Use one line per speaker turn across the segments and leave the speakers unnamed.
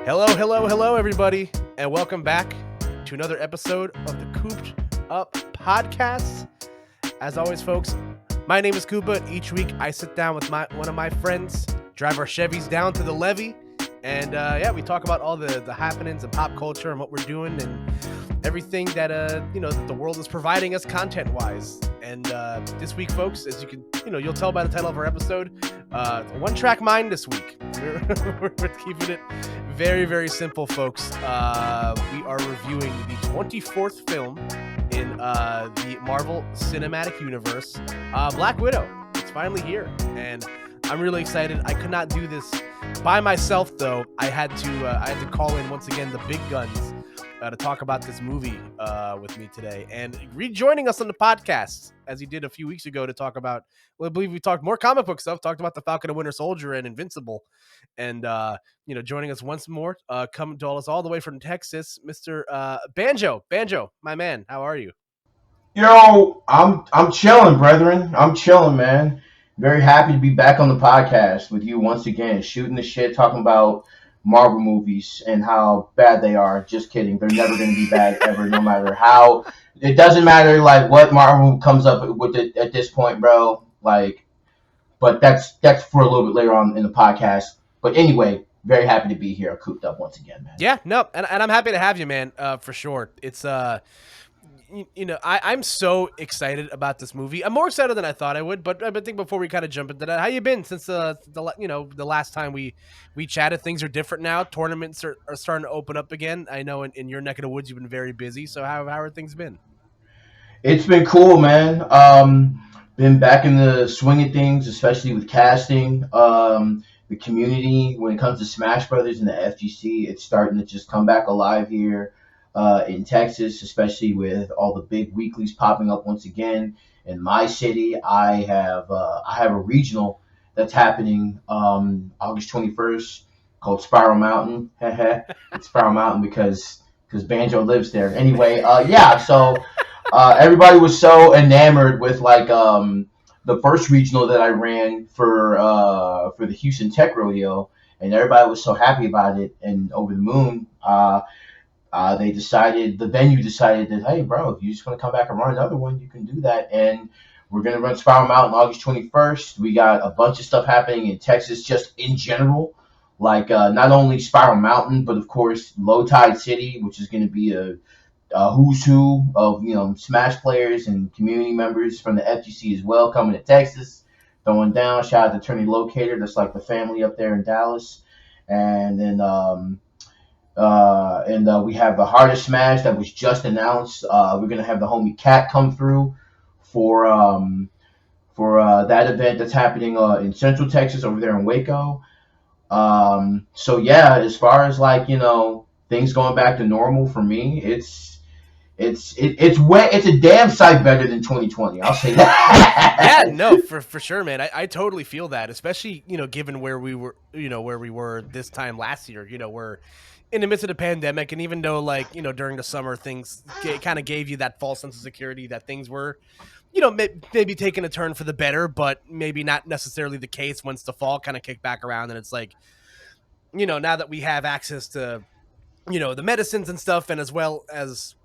Hello, hello, hello, everybody, and welcome back to another episode of the Koop'd podcast. As always, folks, my name is Koopa. Each week, I sit down with one of my friends, drive our Chevys down to the levee, and we talk about all the happenings and pop culture and what we're doing and everything that that the world is providing us content-wise. And this week, folks, as you can, you'll tell by the title of our episode, one-track mind this week. We're keeping it very, very simple, folks. We are reviewing the 24th film in the Marvel Cinematic Universe, Black Widow. It's finally here, and I'm really excited. I could not do this by myself, though. I had to call in once again the big guns to talk about this movie with me today, and rejoining us on the podcast as he did a few weeks ago to talk about. Well, I believe we talked more comic book stuff. Talked about the Falcon and Winter Soldier and Invincible, and joining us once more, coming to us all the way from Texas, Mr. Banjo. Banjo, my man, how are you?
Yo, I'm chilling, brethren. I'm chilling, man. Very happy to be back on the podcast with you once again, shooting the shit, talking about Marvel movies and how bad they are. Just kidding. They're never going to be bad ever, no matter how. It doesn't matter like what Marvel comes up with it at this point, bro. Like, but that's for a little bit later on in the podcast. But anyway, very happy to be here, cooped up once again, man.
Yeah, no, and I'm happy to have you, man. For sure. It's I'm so excited about this movie. I'm more excited than I thought I would. But I think before we kind of jump into that, how you been since the last time we chatted? Things are different now. Tournaments are starting to open up again. I know in your neck of the woods you've been very busy. So how are things been?
It's been cool, man. Been back in the swing of things, especially with casting. The community, when it comes to Smash Brothers and the FGC, it's starting to just come back alive here in Texas, especially with all the big weeklies popping up once again. In my city, I have a regional that's happening August 21st called Spiral Mountain. It's Spiral Mountain because Banjo lives there. Anyway, yeah, so everybody was so enamored with the first regional that I ran for the Houston Tech Rodeo, and everybody was so happy about it and over the moon. The venue decided that, hey, bro, if you just want to come back and run another one, you can do that. And we're going to run Spiral Mountain August 21st. We got a bunch of stuff happening in Texas just in general, like not only Spiral Mountain, but of course Low Tide City, which is going to be a who's who of Smash players and community members from the FGC as well coming to Texas, throwing down. Shout out to Attorney Locator, that's like the family up there in Dallas, and then we have the Hardest Smash that was just announced. We're gonna have the homie Cat come through for that event that's happening in Central Texas over there in Waco. So yeah, as far as things going back to normal for me, it's a damn sight better than 2020. I'll say that.
Yeah, no, for sure, man. I totally feel that, especially given where we were this time last year. We're in the midst of the pandemic, and even though during the summer things kind of gave you that false sense of security that things were maybe taking a turn for the better, but maybe not necessarily the case once the fall kind of kicked back around, and it's now that we have access to the medicines and stuff, and as well as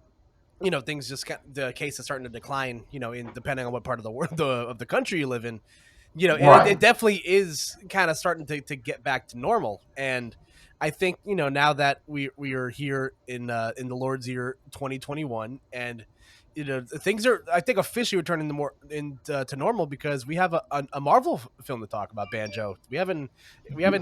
things just the case is starting to decline, in depending on what part of the world of the country you live in,
Right.
it definitely is kind of starting to get back to normal. And I think, now that we are here in the Lord's year 2021, and things are, I think, officially returning to normal, because we have a Marvel film to talk about. Banjo, we haven't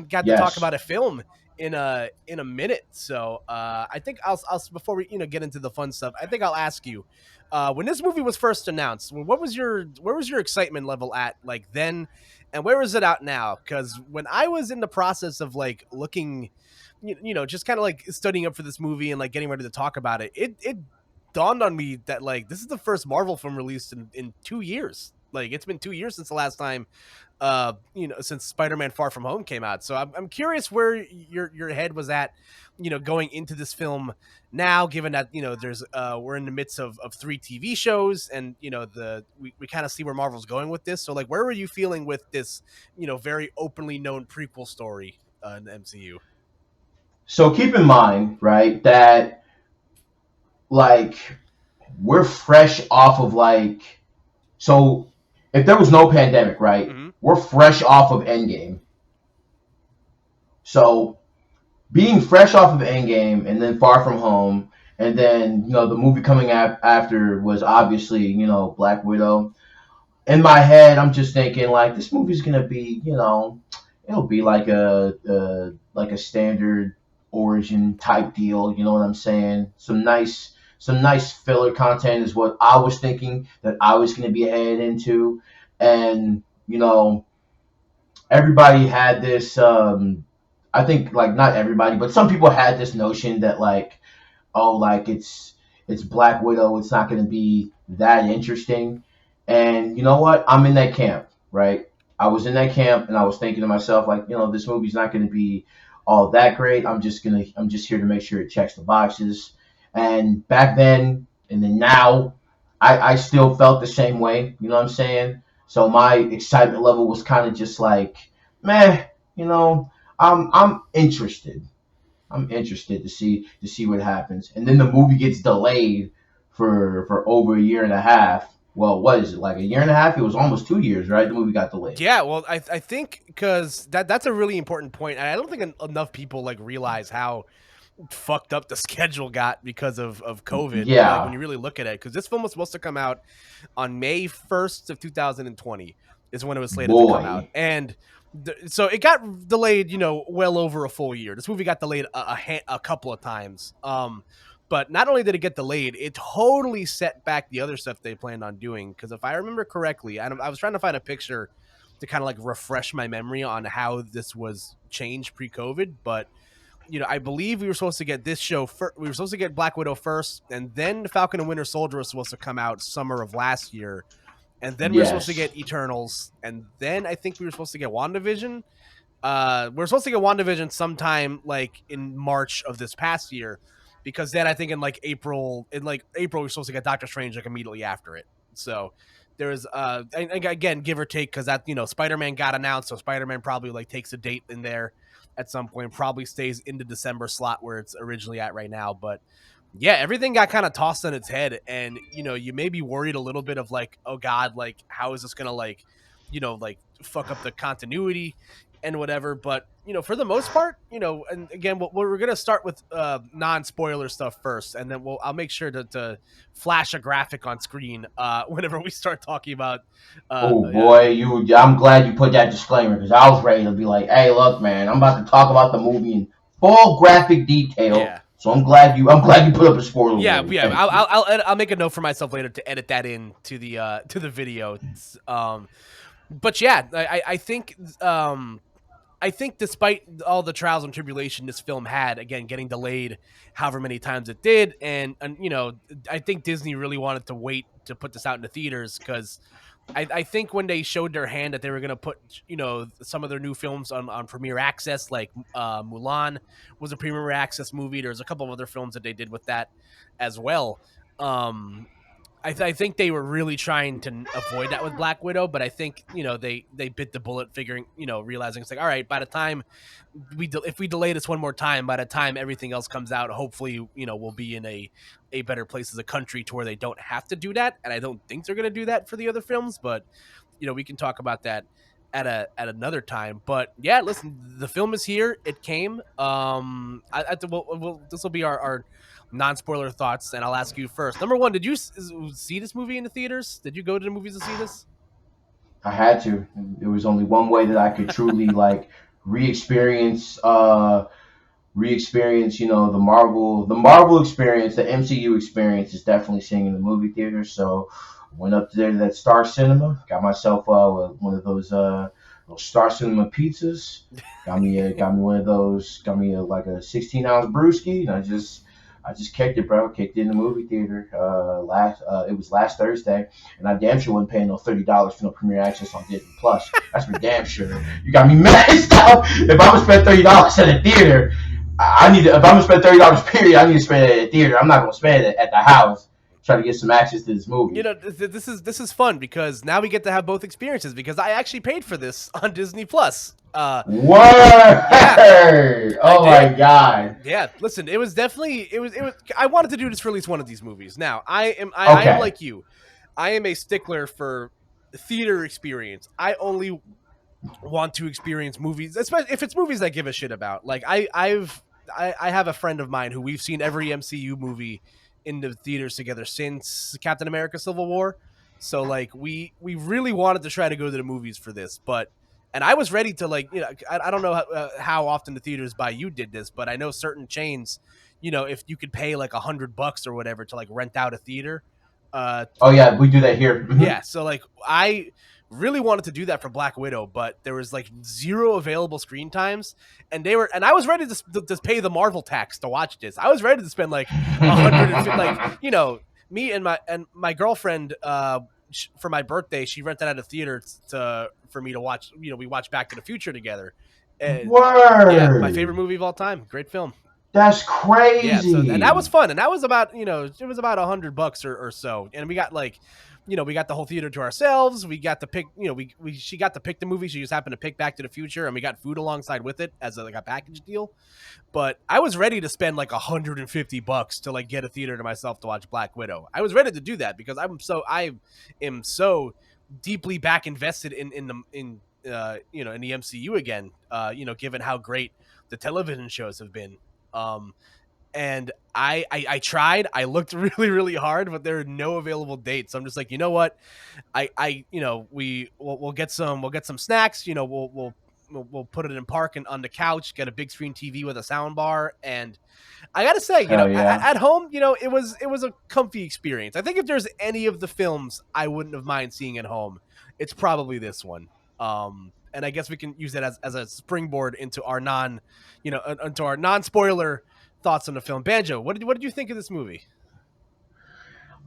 got to talk
Yes.
about a film in a minute. So I think I'll before we get into the fun stuff, I think I'll ask you, when this movie was first announced, where was your excitement level at then, and where is it out now? Because when I was in the process of looking, just kind of studying up for this movie and getting ready to talk about it, it dawned on me that this is the first Marvel film released in 2 years. It's been 2 years since the last time, since Spider-Man Far From Home came out. So I'm curious where your head was at, going into this film now, given that, there's we're in the midst of 3 TV shows, and, we kind of see where Marvel's going with this. So where were you feeling with this, very openly known prequel story in the MCU?
So keep in mind, right, that like we're fresh off of like so if there was no pandemic, right,
Hmm.
we're fresh off of Endgame. So being fresh off of Endgame and then Far From Home, and then the movie coming after was obviously Black Widow. In my head, I'm just thinking like this movie's gonna be it'll be like a standard origin type deal. You know what I'm saying? Some nice filler content is what I was thinking that I was gonna be headed into, and everybody had this. I think like not everybody, but some people had this notion that like, oh, like it's Black Widow, it's not going to be that interesting. And you know what? I'm in that camp, right? I was in that camp, and I was thinking to myself like, this movie's not going to be all that great. I'm just here to make sure it checks the boxes. And back then, and then now, I still felt the same way. You know what I'm saying? So my excitement level was kind of just like, meh. You know, I'm interested. I'm interested to see what happens. And then the movie gets delayed for over a year and a half. Well, what is it, like a year and a half? It was almost 2 years, right? The movie got delayed.
Yeah, well, I think because that's a really important point, and I don't think enough people like realize how fucked up the schedule got because of COVID. Like when
Yeah,
you really look at it, because this film was supposed to come out on May 1st of 2020 is when it was slated to come out,
boy.
and so it got delayed. Well over a full year. This movie got delayed a couple of times. But not only did it get delayed, it totally set back the other stuff they planned on doing. Because if I remember correctly, I was trying to find a picture to kind of like refresh my memory on how this was changed pre-COVID, but I believe we were supposed to get this show we were supposed to get Black Widow first, and then Falcon and Winter Soldier was supposed to come out summer of last year, and then we were supposed to
Yes.
get Eternals, and then I think we were supposed to get WandaVision. We're supposed to get WandaVision sometime like in March of this past year, because then I think in April we're supposed to get Doctor Strange like immediately after it. So there's and again, give or take, because that Spider-Man got announced, so Spider-Man probably like takes a date in there at some point, probably stays in the December slot where it's originally at right now. But yeah, everything got kind of tossed on its head, and you may be worried a little bit of like, oh god, like how is this gonna like like fuck up the continuity and whatever. But for the most part, and again, we're gonna start with non-spoiler stuff first, and then I'll make sure to flash a graphic on screen whenever we start talking about
Oh boy, I'm glad you put that disclaimer because I was ready to be like, hey, look, man, I'm about to talk about the movie in full graphic detail.
yeah.
So I'm glad you put up a spoiler
Yeah,
warning.
yeah.
Thank you.
I'll make a note for myself later to edit that in to the video. But yeah, I think despite all the trials and tribulation this film had, again, getting delayed however many times it did, and I think Disney really wanted to wait to put this out in the theaters, because I think when they showed their hand that they were going to put some of their new films on Premiere Access, like Mulan was a Premiere Access movie. There's a couple of other films that they did with that as well. I think they were really trying to avoid that with Black Widow, but I think they bit the bullet, figuring realizing it's like, all right, by the time if we delay this one more time, by the time everything else comes out, hopefully we'll be in a better place as a country to where they don't have to do that. And I don't think they're going to do that for the other films, but we can talk about that at another time. But yeah, listen, the film is here. It came. This will be our non-spoiler thoughts, and I'll ask you first. Number one, did you see this movie in the theaters? Did you go to the movies to see this?
I had to. There was only one way that I could truly like re-experience re-experience the Marvel experience, the MCU experience is definitely seeing in the movie theater. So I went up there to that Star Cinema, got myself one of those Star Cinema pizzas, got me one of those, got me like a 16-ounce brewski, and I just kicked it, bro. Kicked it in the movie theater. It was last Thursday, and I damn sure wasn't paying no $30 for no Premiere Access on Disney Plus. That's for damn sure. You got me messed up. If I'm gonna spend $30 at a theater, I need to. If I'm gonna spend $30 period, I need to spend it at a theater. I'm not gonna spend it at the house try to get some access to this movie.
This is fun because now we get to have both experiences because I actually paid for this on Disney Plus.
Word!
Yeah,
Oh my god.
yeah. Listen, it was definitely it was. I wanted to do this for at least one of these movies. Now I am
Okay.
like you. I am a stickler for theater experience. I only want to experience movies, especially if it's movies I give a shit about. Like I have a friend of mine who we've seen every MCU movie in the theaters together since Captain America: Civil War. So like we really wanted to try to go to the movies for this, but and I was ready to like I don't know how often the theaters by you did this, but I know certain chains, if you could pay like $100 or whatever to like rent out a theater,
Oh yeah, we do that here.
yeah, so like I really wanted to do that for Black Widow, but there was like zero available screen times, and I was ready to pay the Marvel tax to watch this. I was ready to spend like 150, like me and my girlfriend for my birthday, she rented out a theater for me to watch. We watched Back to the Future together, and yeah, my favorite
Word.
movie of all time. Great film.
That's
Yeah, so and that was
crazy.
fun, and that was about it was about $100 or so, and we got like we got the whole theater to ourselves. We got to pick she got to pick the movie. She just happened to pick Back to the Future, and we got food alongside with it as like a package deal. But I was ready to spend like $150 to like get a theater to myself to watch Black Widow. I was ready to do that because I am so deeply back invested in the MCU again. Given how great the television shows have been. And I tried. I looked really really hard, but there are no available dates. So I'm just like, you know what? We'll get some snacks. We'll put it in park and on the couch. Get a big screen TV with a sound bar, and I gotta say,
Hell yeah.
at home, it was a comfy experience. I think if there's any of the films I wouldn't have mind seeing at home, it's probably this one. And I guess we can use that as a springboard into our into our non spoiler thoughts on the film. Banjo, what did you think of this movie?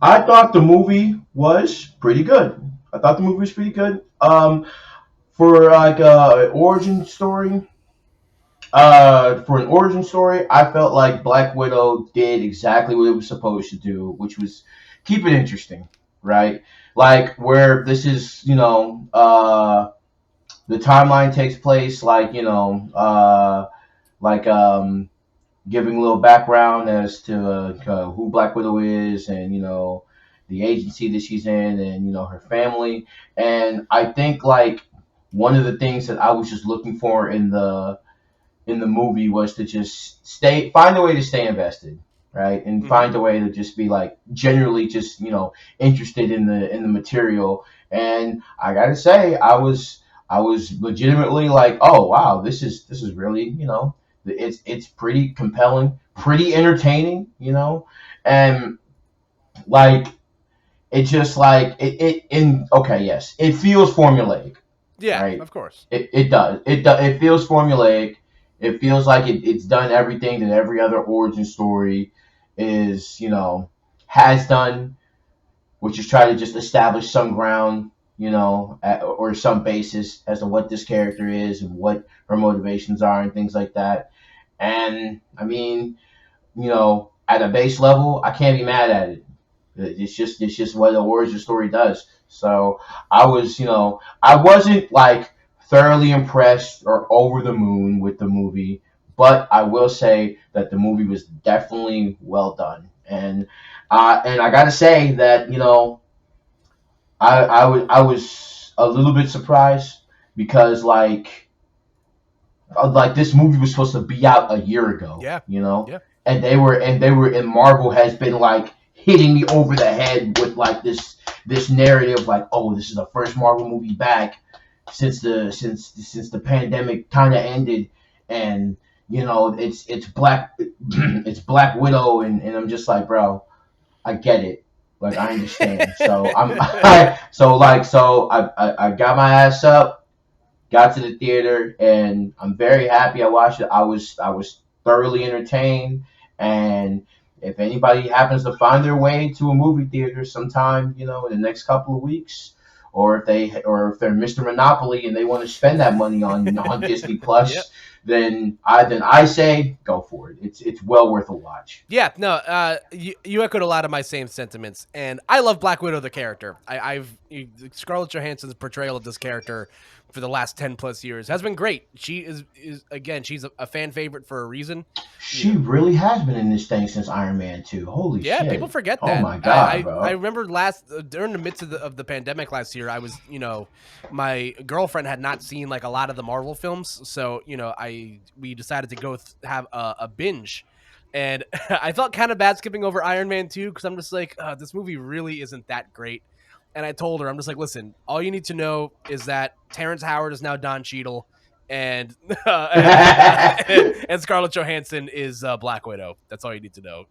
I thought the movie was pretty good. I thought the movie was pretty good. For like for an origin story, I felt like Black Widow did exactly what it was supposed to do, which was keep it interesting, right? Like where this is, the timeline takes place, like like giving a little background as to who Black Widow is, and the agency that she's in, and her family. And I think like one of the things that I was just looking for in the movie was to just find a way to stay invested, right, and
Mm-hmm.
find a way to just be like generally just interested in the material. And I gotta say, I was legitimately like, oh wow, this is really it's pretty compelling, pretty entertaining, and like it just like it in okay, yes, it feels formulaic,
Yeah,
right?
of course.
It does. It feels formulaic. It feels like it's done everything that every other origin story is, has done, which is try to just establish some ground, or some basis as to what this character is and what her motivations are and things like that. And I mean, at a base level, I can't be mad at it. It's just what the origin story does. So I wasn't like thoroughly impressed or over the moon with the movie, but I will say that the movie was definitely well done. And I gotta say that I was a little bit surprised because like this movie was supposed to be out a year ago,
Yeah, yeah,
and Marvel has been like hitting me over the head with like this narrative, like, oh, this is the first Marvel movie back since the pandemic kind of ended, and it's it's Black Widow, and I'm just like, bro, I get it. Like I understand. So I got my ass up, got to the theater, and I'm very happy I watched it. I was thoroughly entertained, and if anybody happens to find their way to a movie theater sometime, in the next couple of weeks, or if they're Mr. Monopoly and they want to spend that money on Disney
yep.
Plus, then I say go for it. It's well worth a watch.
Yeah, no, you echoed a lot of my same sentiments, and I love Black Widow the character. Scarlett Johansson's portrayal of this character for the last 10 plus years has been great. She is again, she's a fan favorite for a reason. You
She
know,
really has been in this thing since Iron Man 2. Holy
yeah, people
shit!
forget
Oh
that.
my god,
I
bro.
remember during the midst of the pandemic last year, I was my girlfriend had not seen like a lot of the Marvel films, so we decided to go have a binge, and I felt kind of bad skipping over Iron Man 2 because I'm just like, this movie really isn't that great. And I told her, I'm just like, listen, all you need to know is that Terrence Howard is now Don Cheadle, and and Scarlett Johansson is Black Widow. That's all you need to know.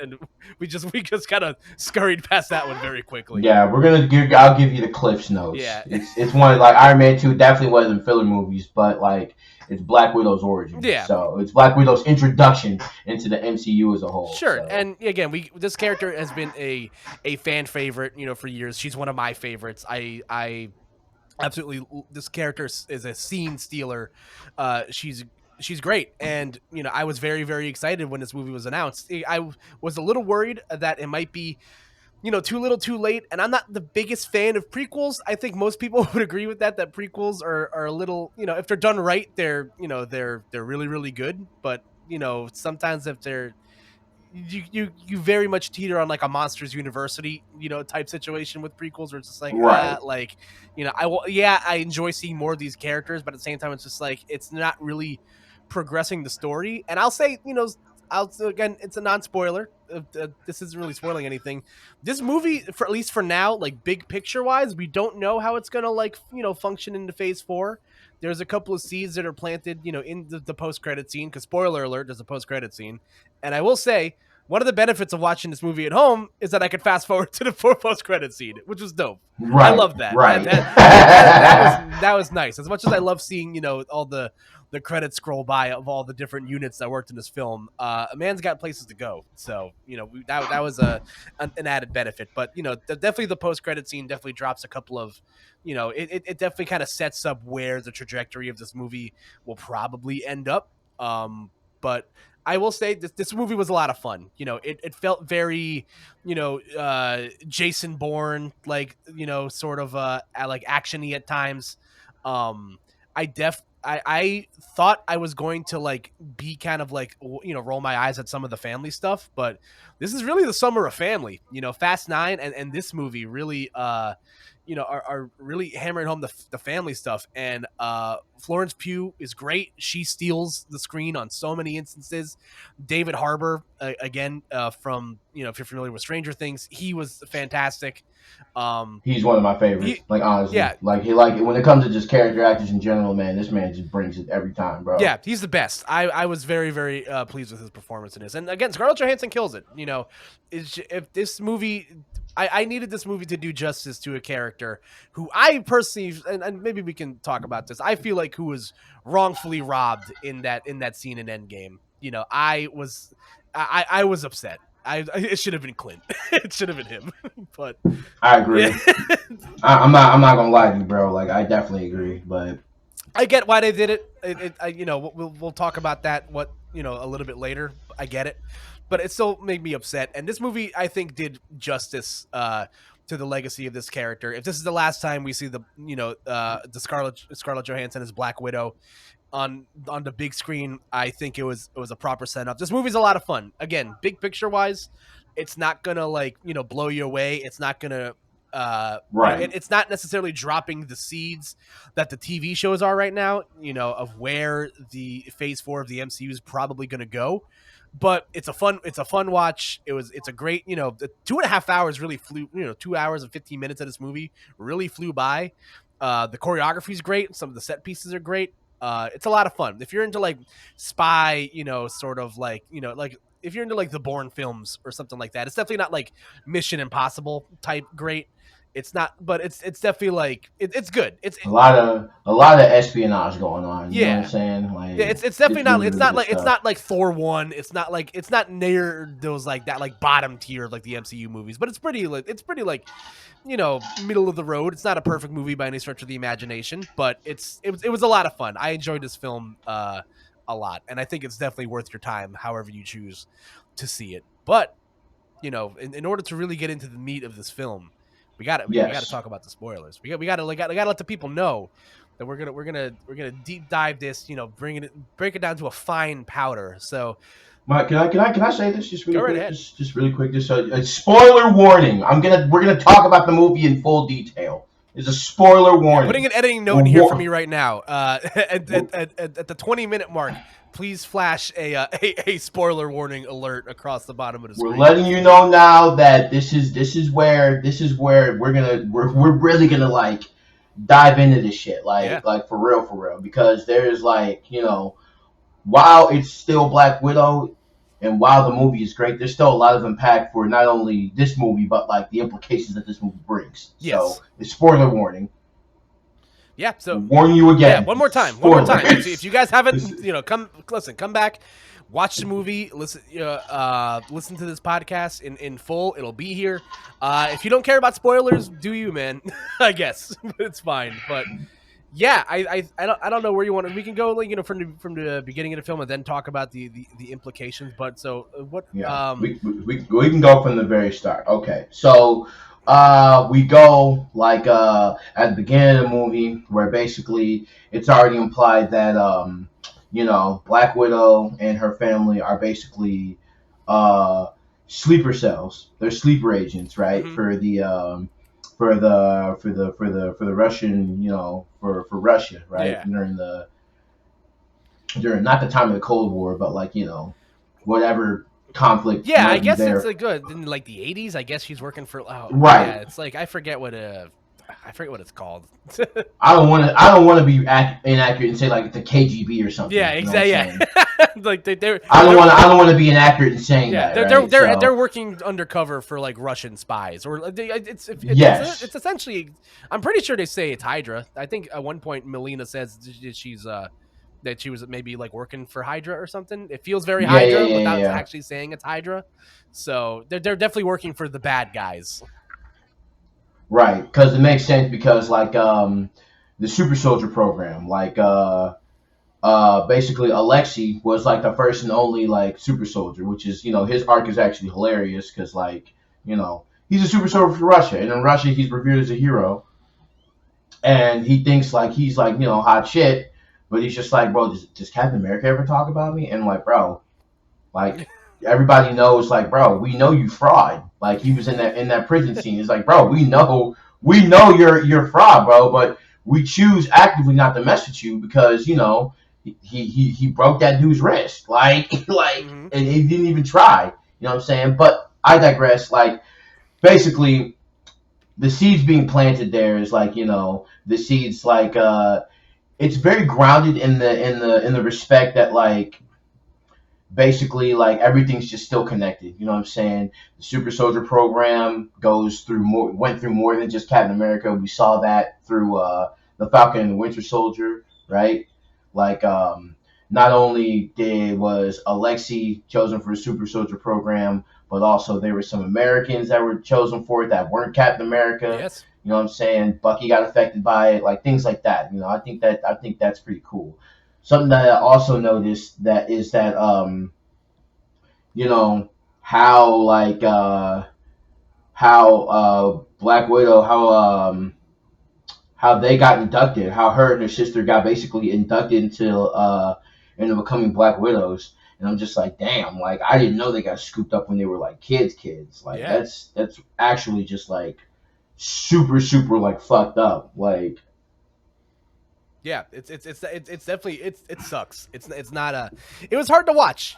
And we just kind of scurried past that one very quickly.
Yeah, I'll give you the Cliff's notes.
Yeah,
It's one of, like, Iron Man 2 definitely one of them filler movies, but like it's Black Widow's origin.
yeah,
So it's Black Widow's introduction into the MCU as a whole.
sure.
So
And again, we this character has been a fan favorite, for years. She's one of my favorites. I absolutely, this character is a scene stealer. She's great, and I was very very excited when this movie was announced. I was a little worried that it might be too little too late, and I'm not the biggest fan of prequels. I think most people would agree with that prequels are a little, if they're done right, they're really really good, but sometimes if they're you very much teeter on like a Monsters University, type situation with prequels where it's just like,
right,
like, I enjoy seeing more of these characters, but at the same time, it's just like it's not really progressing the story. And I'll say, again, it's a non-spoiler. This isn't really spoiling anything. This movie, for at least for now, like big picture wise, we don't know how it's gonna like function into Phase 4. There's a couple of seeds that are planted, in the post credit scene. Because spoiler alert, there's a post credit scene, and I will say one of the benefits of watching this movie at home is that I could fast forward to the post credit scene, which was dope. I
right,
love that.
right.
That was nice. As much as I love seeing all the credits scroll by of all the different units that worked in this film, a man's got places to go. So that was an added benefit. But definitely the post credit scene definitely drops a couple of it definitely kind of sets up where the trajectory of this movie will probably end up. But I will say this movie was a lot of fun. It felt very, Jason Bourne, like, sort of like actiony at times. Um, I thought I was going to like be kind of like roll my eyes at some of the family stuff, but this is really the summer of family. Fast Nine and this movie really are really hammering home the family stuff. And Florence Pugh is great. She steals the screen on so many instances. David Harbour, again, from if you're familiar with Stranger Things, he was fantastic.
He's one of my favorites.
He,
Like, honestly,
yeah,
like when it comes to just character actors in general, man, this man just brings it every time, bro.
yeah, he's the best. I was very, very pleased with his performance in this. And again, Scarlett Johansson kills it. If this movie, I needed this movie to do justice to a character who I personally, and maybe we can talk about this, I feel like who was wrongfully robbed in that scene in Endgame. I was upset. It should have been Clint. It should have been him. But
I agree.
yeah.
I'm not gonna lie to you, bro. Like, I definitely agree, but
I get why they did it. We'll talk about that a little bit later. I get it, but it still made me upset. And this movie, I think, did justice to the legacy of this character. If this is the last time we see the Scarlett Johansson as Black Widow on the big screen, I think it was a proper setup. This movie's a lot of fun. Again, big picture wise, it's not gonna like blow you away. It's not gonna
right,
it's not necessarily dropping the seeds that the TV shows are right now, of where the Phase 4 of the MCU is probably going to go. But it's a fun watch. It's a great, the 2.5 hours really flew. 2 hours and 15 minutes of this movie really flew by. The choreography is great. Some of the set pieces are great. It's a lot of fun. If you're into like spy, sort of like, like if you're into like the Bourne films or something like that, it's definitely not like Mission Impossible type great. It's not, but it's definitely like it's good. It's
a lot of espionage going on. You know what I'm
yeah.
saying?
Yeah,
Like
it's definitely
it's
not.
really
It's
really
not
good
like
stuff.
Thor 1. It's not near those like that like bottom tier of like the MCU movies. But it's pretty like middle of the road. It's not a perfect movie by any stretch of the imagination, but it was a lot of fun. I enjoyed this film a lot, and I think it's definitely worth your time, however you choose to see it. But in order to really get into the meat of this film, we got to
Yes.
talk about the spoilers. We got to let the people know that we're gonna deep dive this. Break it down to a fine powder. So
Mike, can I say this just
go
really
right
quick?
ahead.
Just really quick. Just a spoiler warning. We're gonna talk about the movie in full detail. There's a spoiler
Yeah, putting
warning.
an editing note
We're,
in here for
war-
me right now.
we're,
At the 20-minute mark, please flash a spoiler warning alert across the bottom of the
we're
screen.
letting you know now that this is where we're really gonna like dive into this shit
Yeah.
like for real because there's like while it's still Black Widow and while the movie is great, there's still a lot of impact for not only this movie but like the implications that this movie brings. So
Yes.
it's spoiler warning.
Yeah.
We'll
So
warn you
yeah,
again.
one more time. If
Spoilers.
you guys haven't, come back, watch the movie, listen to this podcast in full. It'll be here. If you don't care about spoilers, do you, man? I guess it's fine. But yeah, I don't know where you want to. We can go like from the beginning of the film and then talk about the implications. But so what?
Yeah, we can go from the very start. Okay, so we go like at the beginning of the movie where basically it's already implied that Black Widow and her family are basically uh sleeper cells. They're sleeper agents, right?
Mhm.
For the Russian, for Russia, right?
Yeah.
During not the time of the Cold War, but like whatever conflict
Yeah, I
might be
guess it's
there.
like good in like the 80s. I guess she's working for. Oh,
Right.
yeah, it's like I forget what it's called.
I don't want to be inaccurate and say like it's a KGB or something.
Yeah,
You know what I'm
exactly.
saying?
Yeah, like they're
I don't want to be inaccurate in saying
yeah,
that. Right.
they're
So
working undercover for like Russian spies, or
yes.
it's essentially. I'm pretty sure they say it's Hydra. I think at one point Melina says she's that she was maybe like working for Hydra or something. It feels very
Yeah. Yeah.
Hydra
Yeah.
without
Yeah.
actually saying it's Hydra. So they're definitely working for the bad guys.
Right. Because it makes sense because like the super soldier program like basically Alexei was like the first and only like super soldier, which is his arc is actually hilarious because like he's a super soldier for Russia, and in Russia he's revered as a hero, and he thinks like he's like hot shit, but he's just like, bro, does Captain America ever talk about me? And like, bro, like everybody knows, like, bro, we know you fraud. Like he was in that prison scene. It's like, bro, we know you're fraud, bro, but we choose actively not to mess with you because he broke that dude's wrist,
Hmm.
and he didn't even try. You know what I'm saying? But I digress. Like basically, the seeds being planted there is like the seeds like it's very grounded in the respect that like basically like everything's just still connected. You know what I'm saying? The Super Soldier program went through more than just Captain America. We saw that through the Falcon and the Winter Soldier, right? Like not only was Alexei chosen for the Super Soldier program, but also there were some Americans that were chosen for it that weren't Captain America.
Yes.
You know what I'm saying? Bucky got affected by it, like things like that. I think that's pretty cool. Something that I also noticed that is that you know how like how Black Widow how they got inducted, how her and her sister got basically inducted into becoming Black Widows. And I'm just like, damn, like I didn't know they got scooped up when they were like kids. Like
Yeah.
that's actually just like super like fucked up. Like
Yeah, it's definitely it sucks. It's not a. It was hard to watch.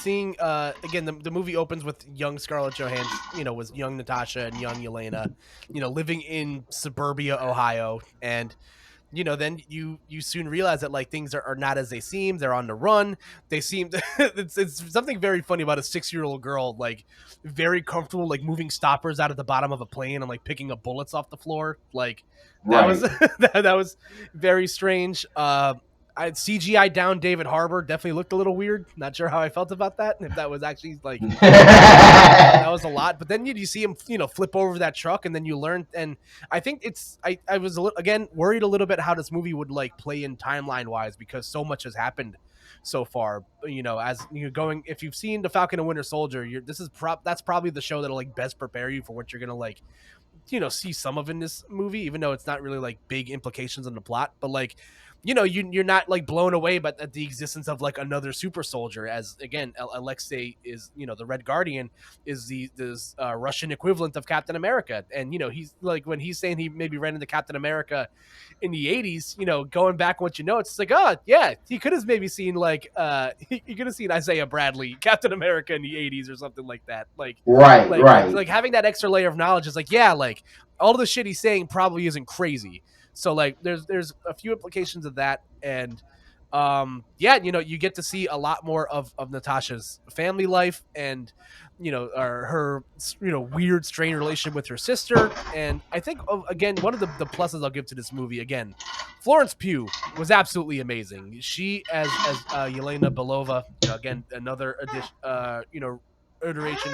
Seeing again the movie opens with young Scarlett Johansson. Was young Natasha and young Yelena. Living in suburbia Ohio, and then you soon realize that like things are not as they seem. They're on the run. They seem it's something very funny about a 6-year-old girl like very comfortable like moving stoppers out of the bottom of a plane and like picking up bullets off the floor. Like that was
Right.
that was very strange. CGI down David Harbour definitely looked a little weird. Not sure how I felt about that. If that was actually like that was a lot. But then you see him, flip over that truck, and then you learn. And I think I was again worried a little bit how this movie would like play in timeline wise because so much has happened so far. As you're going, if you've seen The Falcon and Winter Soldier, that's probably the show that'll like best prepare you for what you're gonna like see some of in this movie, even though it's not really like big implications in the plot. But like you're not like blown away but at the existence of like another super soldier, as again Alexei is, the Red Guardian is this Russian equivalent of Captain America. And he's like, when he's saying he maybe ran into Captain America in the 80s, going back what it's like, oh yeah, he could have maybe seen like he could have seen Isaiah Bradley Captain America in the 80s or something like that. Like
Right.
like like,
Right.
like having that extra layer of knowledge is like, yeah, like all the shit he's saying probably isn't crazy. So like there's a few implications of that. And you get to see a lot more of Natasha's family life and her weird strained relationship with her sister. And I think again one of the pluses I'll give to this movie, again, Florence Pugh was absolutely amazing. She as Yelena Belova, again another addition, iteration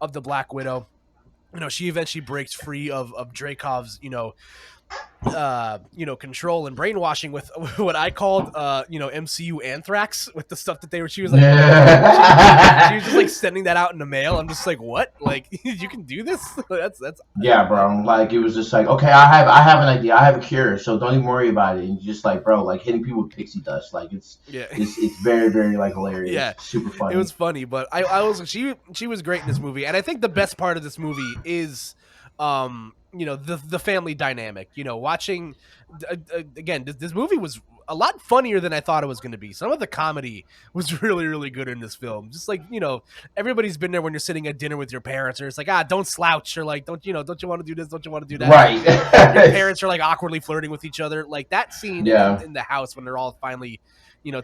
of the Black Widow. She eventually breaks free of Dreykov's control and brainwashing with what I called MCU anthrax, with the stuff that she was like she was just like sending that out in the mail. I'm just like, what? Like you can do this? that's
Yeah, bro. Like it was just like, okay, I have an idea. I have a cure, so don't even worry about it. And just like, bro, like hitting people with pixie dust, like it's very, very like hilarious.
Yeah,
super funny.
It was funny, but I was she was great in this movie. And I think the best part of this movie is the family dynamic. Watching again, this movie was a lot funnier than I thought it was going to be. Some of the comedy was really, really good in this film. Just like, everybody's been there when you're sitting at dinner with your parents, or it's like, don't slouch, or like, don't you want to do this? Don't you want to do that?
Right.
Your parents are like awkwardly flirting with each other. Like that scene in the house when they're all finally,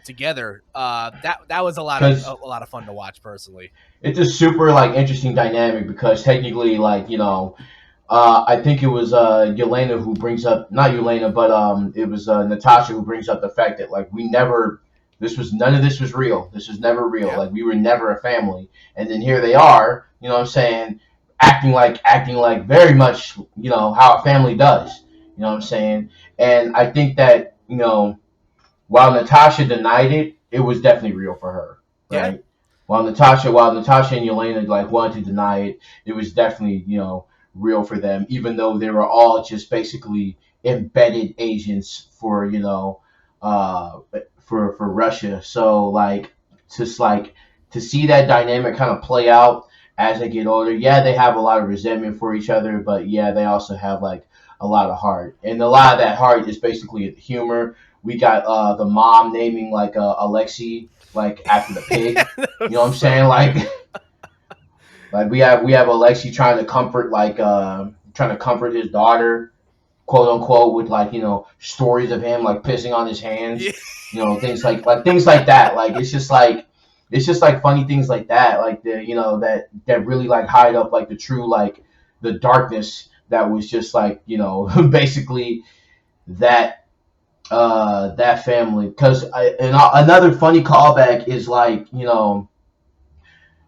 together. That was a lot of fun to watch personally.
It's a super like interesting dynamic because technically, like, I think it was Yelena who brings up, not Yelena, but it was Natasha who brings up the fact that like none of this was real. This was never real. Yeah. Like we were never a family. And then here they are, you know what I'm saying, acting like very much, how a family does. You know what I'm saying? And I think that, while Natasha denied it, it was definitely real for her. Right? Yeah. While Natasha and Yelena like wanted to deny it, it was definitely, real for them, even though they were all just basically embedded agents for for Russia. So like just like to see that dynamic kind of play out as they get older. Yeah, they have a lot of resentment for each other, but yeah, they also have like a lot of heart, and a lot of that heart is basically humor. We got the mom naming like Alexei like after the pig. You know what I'm saying? Like we have Alexei trying to comfort his daughter, quote unquote, with like stories of him like pissing on his hands, things like that. Like it's just like funny things like that, like the that really like hide up like the true like the darkness that was just like basically that that family. Because another funny callback is like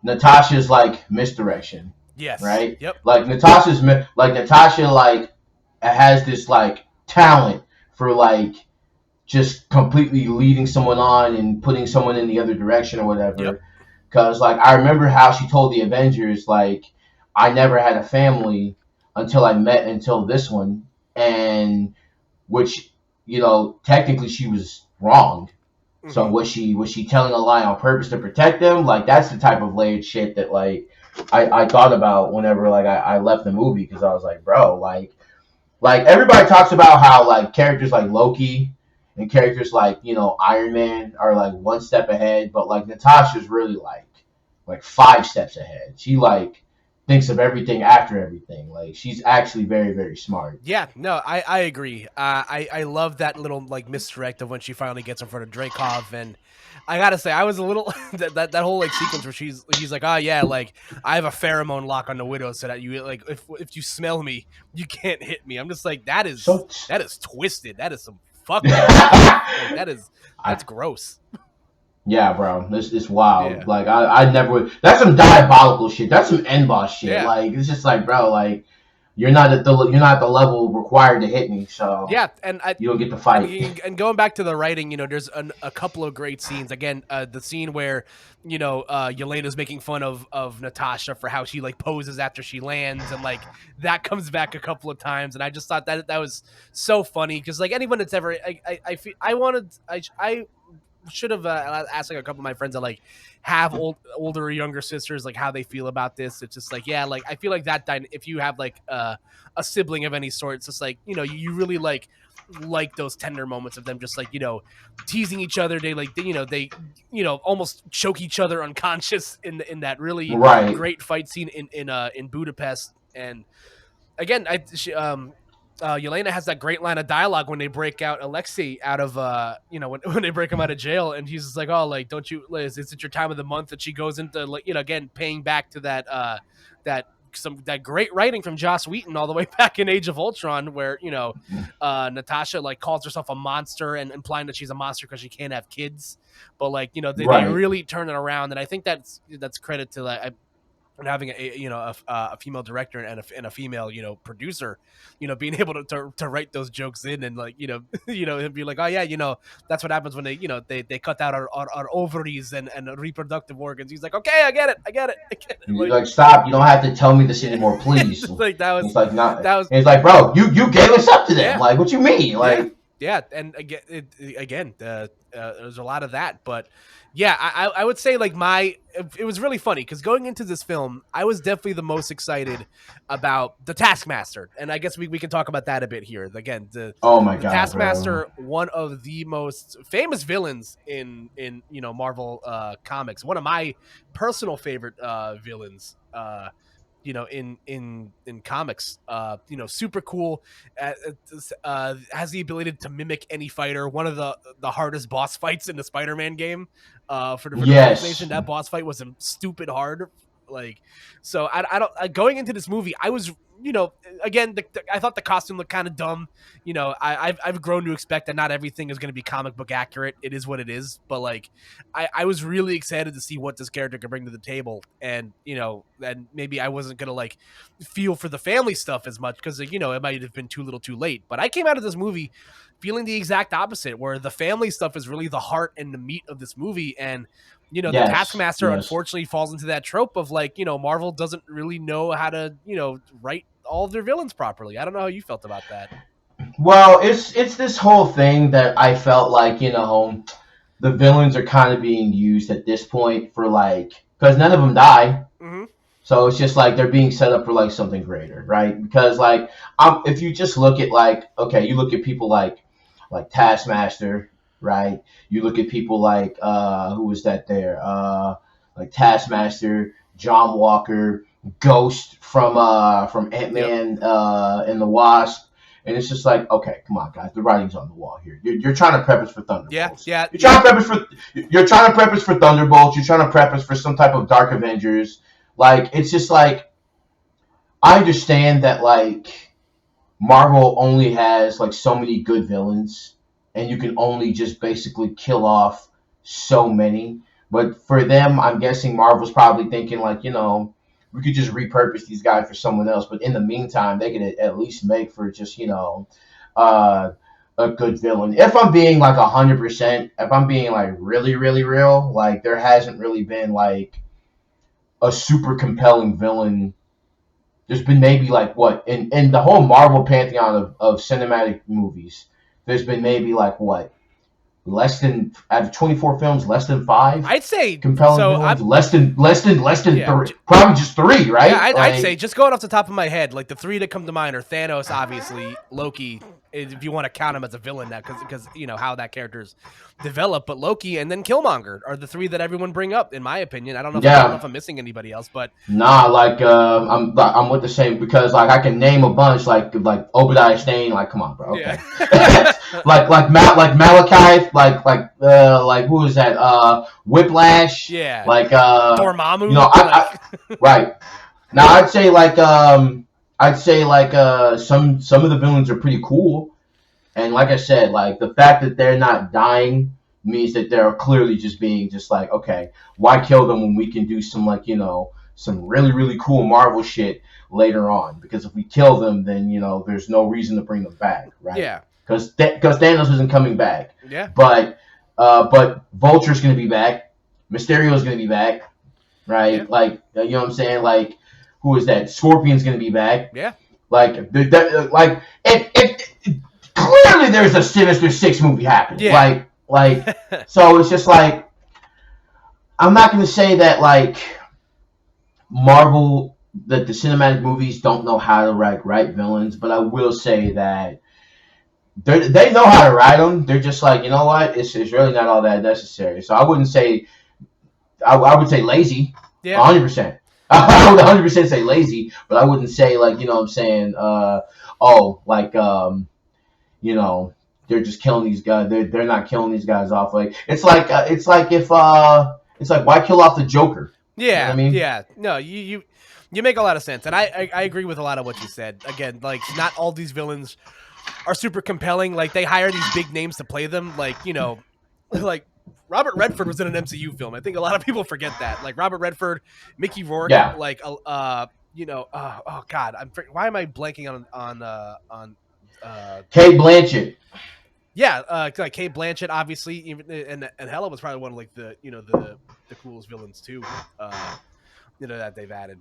Natasha's like misdirection.
Yes.
Right?
Yep.
Like Natasha like has this like talent for like just completely leading someone on and putting someone in the other direction or whatever. Yep. Cause like I remember how she told the Avengers like I never had a family until this one, and which technically she was wrong. So was she telling a lie on purpose to protect them? Like that's the type of layered shit that like I thought about whenever like I left the movie, because I was like, bro, like everybody talks about how like characters like Loki and characters like Iron Man are like one step ahead, but like Natasha's really like 5 steps ahead. She like thinks of everything after everything. Like she's actually very, very smart.
Yeah, no, I agree. I love that little like misdirect of when she finally gets in front of Dreykov, and I gotta say I was a little that whole like sequence where he's like, oh yeah, like I have a pheromone lock on the widow so that you like if you smell me you can't hit me. I'm just like that is
So
twisted. That is some fucked up shit. Like that's gross.
yeah, bro, it's wild.
Yeah.
Like I never would. That's some diabolical shit. That's some end boss shit.
Yeah.
Like it's just like, bro, like you're not at the level required to hit me. So
Yeah, and
you don't get to fight.
and going back to the writing, there's a couple of great scenes. Again, the scene where Yelena's making fun of Natasha for how she like poses after she lands, and like that comes back a couple of times, and I just thought that was so funny because like anyone that's ever I feel I should have asked like a couple of my friends that like have older or younger sisters like how they feel about this. It's just like like I feel like that if you have like a sibling of any sort, it's just like you really like those tender moments of them just like teasing each other. They like they almost choke each other unconscious in that really
Right.
great fight scene in Budapest. And again, Yelena has that great line of dialogue when they break out Alexei out of when they break him out of jail, and he's just like, oh, like, don't you, Liz, is it your time of the month? And she goes into like again paying back to that that great writing from Joss Whedon all the way back in Age of Ultron, where Natasha like calls herself a monster and implying that she's a monster because she can't have kids, but like they really turn it around, and I think that's credit to like and having a female director and a female producer, being able to write those jokes in and like and be like, oh yeah, that's what happens when they cut out our ovaries and reproductive organs. He's like, okay, I get it.
Like stop! You don't have to tell me this anymore, please.
Like that was
it's like not.
That was.
It's like, bro, you gave us up to them. Yeah. Like, what you mean? Like,
yeah. And again, there's a lot of that, but. Yeah, I would say like it was really funny because going into this film, I was definitely the most excited about the Taskmaster, and I guess we can talk about that a bit here. Again,
oh my god,
Taskmaster,
bro.
one of the most famous villains in Marvel comics, one of my personal favorite villains. In comics, super cool. Has the ability to mimic any fighter. One of the hardest boss fights in the Spider-Man game. For the PlayStation, that boss fight was stupid hard. Like, so I don't. Going into this movie, I was. Again, I thought the costume looked kind of dumb. I've grown to expect that not everything is going to be comic book accurate. It is what it is. But like, I was really excited to see what this character could bring to the table, and and maybe I wasn't going to like feel for the family stuff as much because it might have been too little, too late. But I came out of this movie feeling the exact opposite, where the family stuff is really the heart and the meat of this movie, and. The Taskmaster unfortunately falls into that trope of like, Marvel doesn't really know how to, write all of their villains properly. I don't know how you felt about that.
Well, it's this whole thing that I felt like, the villains are kind of being used at this point for like, because none of them die.
Mm-hmm.
So it's just like they're being set up for like something greater, right? Because like, if you just look at like, okay, you look at people like Taskmaster, right? You look at people like who was that there? Like Taskmaster, John Walker, Ghost from Ant-Man and the Wasp, and it's just like, okay, come on, guys, the writing's on the wall here. You're trying to prep us for Thunderbolts.
Yeah.
You're trying to prep us for Thunderbolts. You're trying to prep us for some type of Dark Avengers. Like, it's just like, I understand that like Marvel only has like so many good villains. And you can only just basically kill off so many. But for them, I'm guessing Marvel's probably thinking like, we could just repurpose these guys for someone else. But in the meantime, they could at least make for just, a good villain. If I'm being like 100%, if I'm being like really, really real, like there hasn't really been like a super compelling villain. There's been maybe like what in the whole Marvel pantheon of cinematic movies. There's been maybe like what, less than out of 24 films, less than 5.
I'd say
compelling villains. Less than 3, probably just 3, right?
Yeah, I'd say just going off the top of my head, like the 3 that come to mind are Thanos, obviously, Loki, if you want to count him as a villain now, because how that character's developed. But Loki and then Killmonger are the three that everyone bring up, in my opinion. I don't know
Yeah.
if I'm missing anybody else, but
Nah, I'm with the same because like I can name a bunch like Obadiah Stane, like come on, bro, okay.
yeah.
like Malachi, like who is that? Whiplash,
Yeah.
like
Dormammu.
I right now I'd say like some of the villains are pretty cool, and like I said, like the fact that they're not dying means that they're clearly just being just like, okay, why kill them when we can do some like some really really cool Marvel shit later on? Because if we kill them, then there's no reason to bring them back, right?
Yeah.
Because Thanos isn't coming back.
Yeah.
But Vulture's gonna be back. Mysterio's gonna be back, right?
Yeah.
Like you know what I'm saying? Like who is that? Scorpion's gonna be back.
Yeah.
Like if clearly there's a Sinister Six movie happening.
Yeah.
Like so it's just like I'm not gonna say that like Marvel that the cinematic movies don't know how to write villains, but I will say that they know how to write them. They're just like, you know what? It's really not all that necessary. So I wouldn't say I would say lazy.
Yeah.
100%. I would 100% say lazy, but I wouldn't say like what I'm saying. They're just killing these guys. They're not killing these guys off. Like it's like why kill off the Joker?
Yeah,
you know what I mean?
Yeah. No, you make a lot of sense, and I agree with a lot of what you said. Again, like not all these villains are super compelling. Like they hire these big names to play them. Like like Robert Redford was in an MCU film. I think a lot of people forget that. Like Robert Redford, Mickey Rourke.
Yeah.
Like oh God, why am I blanking on
Kate Blanchett.
Yeah, like Kate Blanchett, obviously, even and Hela was probably one of like the coolest villains too. That they've added.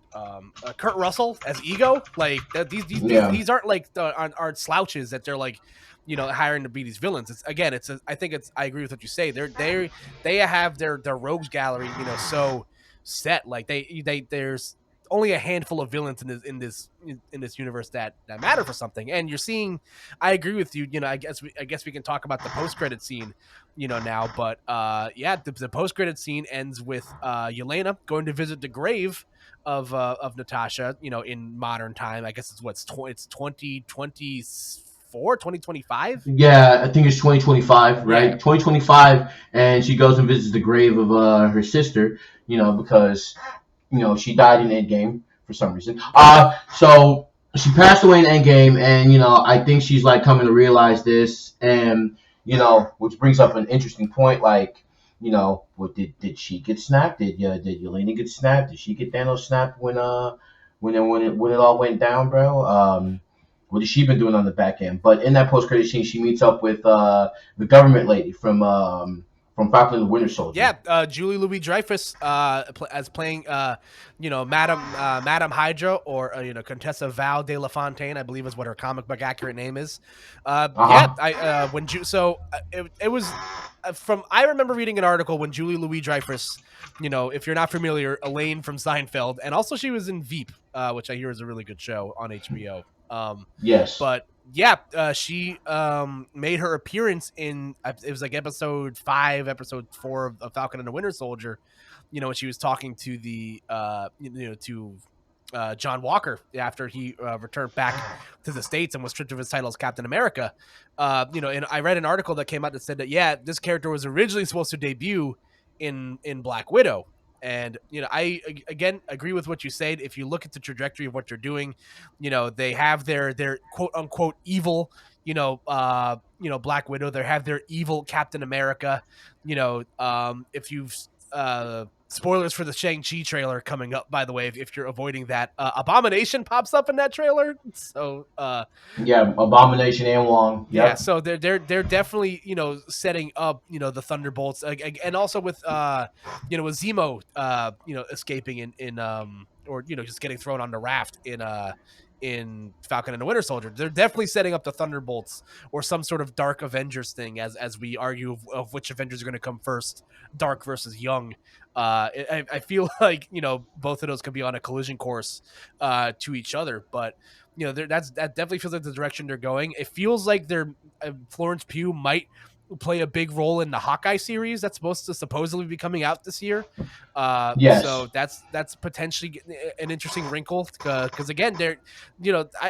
Kurt Russell as Ego, like these aren't like aren't slouches that they're like hiring to be these villains. I agree with what you say. They have their rogues gallery so set. Like there's only a handful of villains in this universe that matter for something, and you're seeing. I agree with you. I guess we can talk about the post credit scene, now. But the post credit scene ends with Yelena going to visit the grave of Natasha. In modern time, I guess it's 2024, 2025.
Yeah, I think it's 2025, right?
Yeah.
2025, and she goes and visits the grave of her sister. Because she died in Endgame for some reason. So she passed away in Endgame, and I think she's like coming to realize this, and which brings up an interesting point. Like, what did she get snapped? Did Yelena get snapped? Did she get Thanos snapped when it all went down, bro? What has she been doing on the back end? But in that post credit scene, she meets up with the government lady from Falcon and the Winter Soldier.
Yeah, Julie Louis-Dreyfus as playing Madame Hydra, or Contessa Val de La Fontaine, I believe is what her comic book accurate name is. It was I remember reading an article when Julie Louis-Dreyfus, if you're not familiar, Elaine from Seinfeld, and also she was in Veep, which I hear is a really good show on HBO.
Yes,
but she made her appearance in, it was like episode 4 of Falcon and the Winter Soldier, when she was talking to the John Walker after he returned back to the States and was stripped of his title as Captain America. And I read an article that came out that said that this character was originally supposed to debut in Black Widow. And, I, again, agree with what you said. If you look at the trajectory of what you're doing, they have their quote unquote evil, Black Widow. They have their evil Captain America. If you've, spoilers for the Shang-Chi trailer coming up, by the way, if you're avoiding that, Abomination pops up in that trailer. So,
Abomination and Wong. Yep.
Yeah, so they're definitely setting up the Thunderbolts, and also with with Zemo escaping in or just getting thrown on the raft in Falcon and the Winter Soldier. They're definitely setting up the Thunderbolts or some sort of Dark Avengers thing as we argue of which Avengers are going to come first, Dark versus Young. I feel like both of those could be on a collision course to each other, but that definitely feels like the direction they're going. It feels like they're Florence Pugh might play a big role in the Hawkeye series that's supposed to supposedly be coming out this year.
Yes.
So that's potentially an interesting wrinkle because again, they're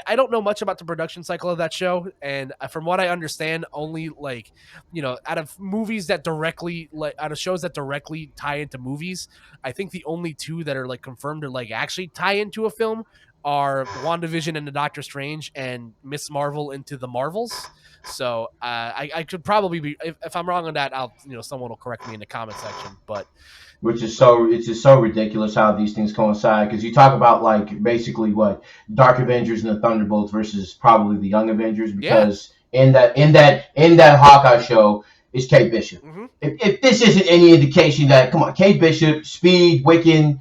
I don't know much about the production cycle of that show, and from what I understand, only like out of movies that directly out of shows that directly tie into movies, I think the only two that are like confirmed to like actually tie into a film are WandaVision and the Doctor Strange and Miss Marvel into the Marvels. So I could probably be if I'm wrong on that, I'll someone will correct me in the comment section. But
Which is so it's just so ridiculous how these things coincide because you talk about like basically what Dark Avengers and the Thunderbolts versus probably the Young Avengers because in that Hawkeye show is Kate Bishop.
mm-hmm.
If this isn't any indication that come on Kate Bishop, Speed, Wiccan,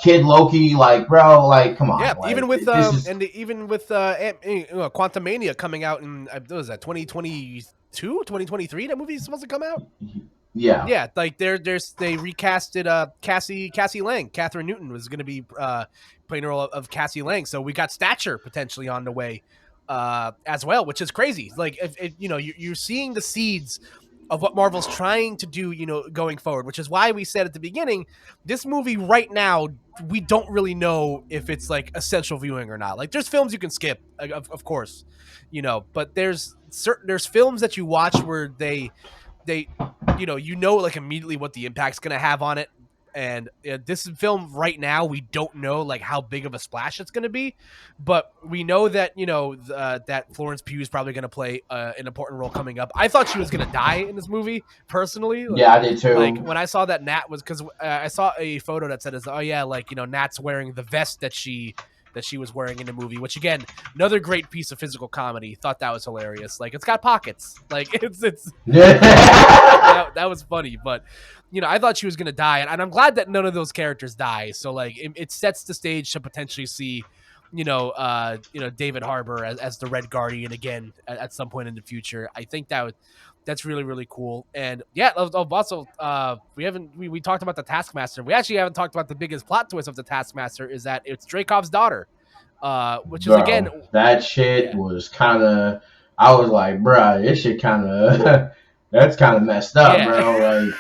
Kid Loki, like bro, like come on, like,
even with
this is
even with Quantumania coming out in what was that 2022, 2023? That movie is supposed to come out.
yeah.
Yeah, like they recasted Cassie Lang. Catherine Newton was going to be playing the role of Cassie Lang. So we got Stature potentially on the way as well, which is crazy. Like if you're seeing the seeds of what Marvel's trying to do, going forward, which is why we said at the beginning, this movie right now, we don't really know if it's like essential viewing or not. Like there's films you can skip, of course, but there's films that you watch where they like immediately what the impact's going to have on it. And this film right now, we don't know like how big of a splash it's going to be, but we know that that Florence Pugh is probably going to play an important role coming up. I thought she was going to die in this movie personally.
Yeah, I did too.
Like when I saw that Nat was because I saw a photo that said, "Oh yeah, like Nat's wearing the vest that she was wearing in the movie," which again, another great piece of physical comedy. Thought that was hilarious. Like it's got pockets. Like it's that was funny, but I thought she was gonna die, and I'm glad that none of those characters die. So like it sets the stage to potentially see David Harbour as the Red Guardian again at some point in the future. I think that's really really cool. And yeah, also we talked about the Taskmaster. We actually haven't talked about the biggest plot twist of the Taskmaster is that it's Dreykov's daughter, which is
Bro,
again
that shit was kind of. I was like, bro, this shit kind of. That's kind of messed up, bro. Like,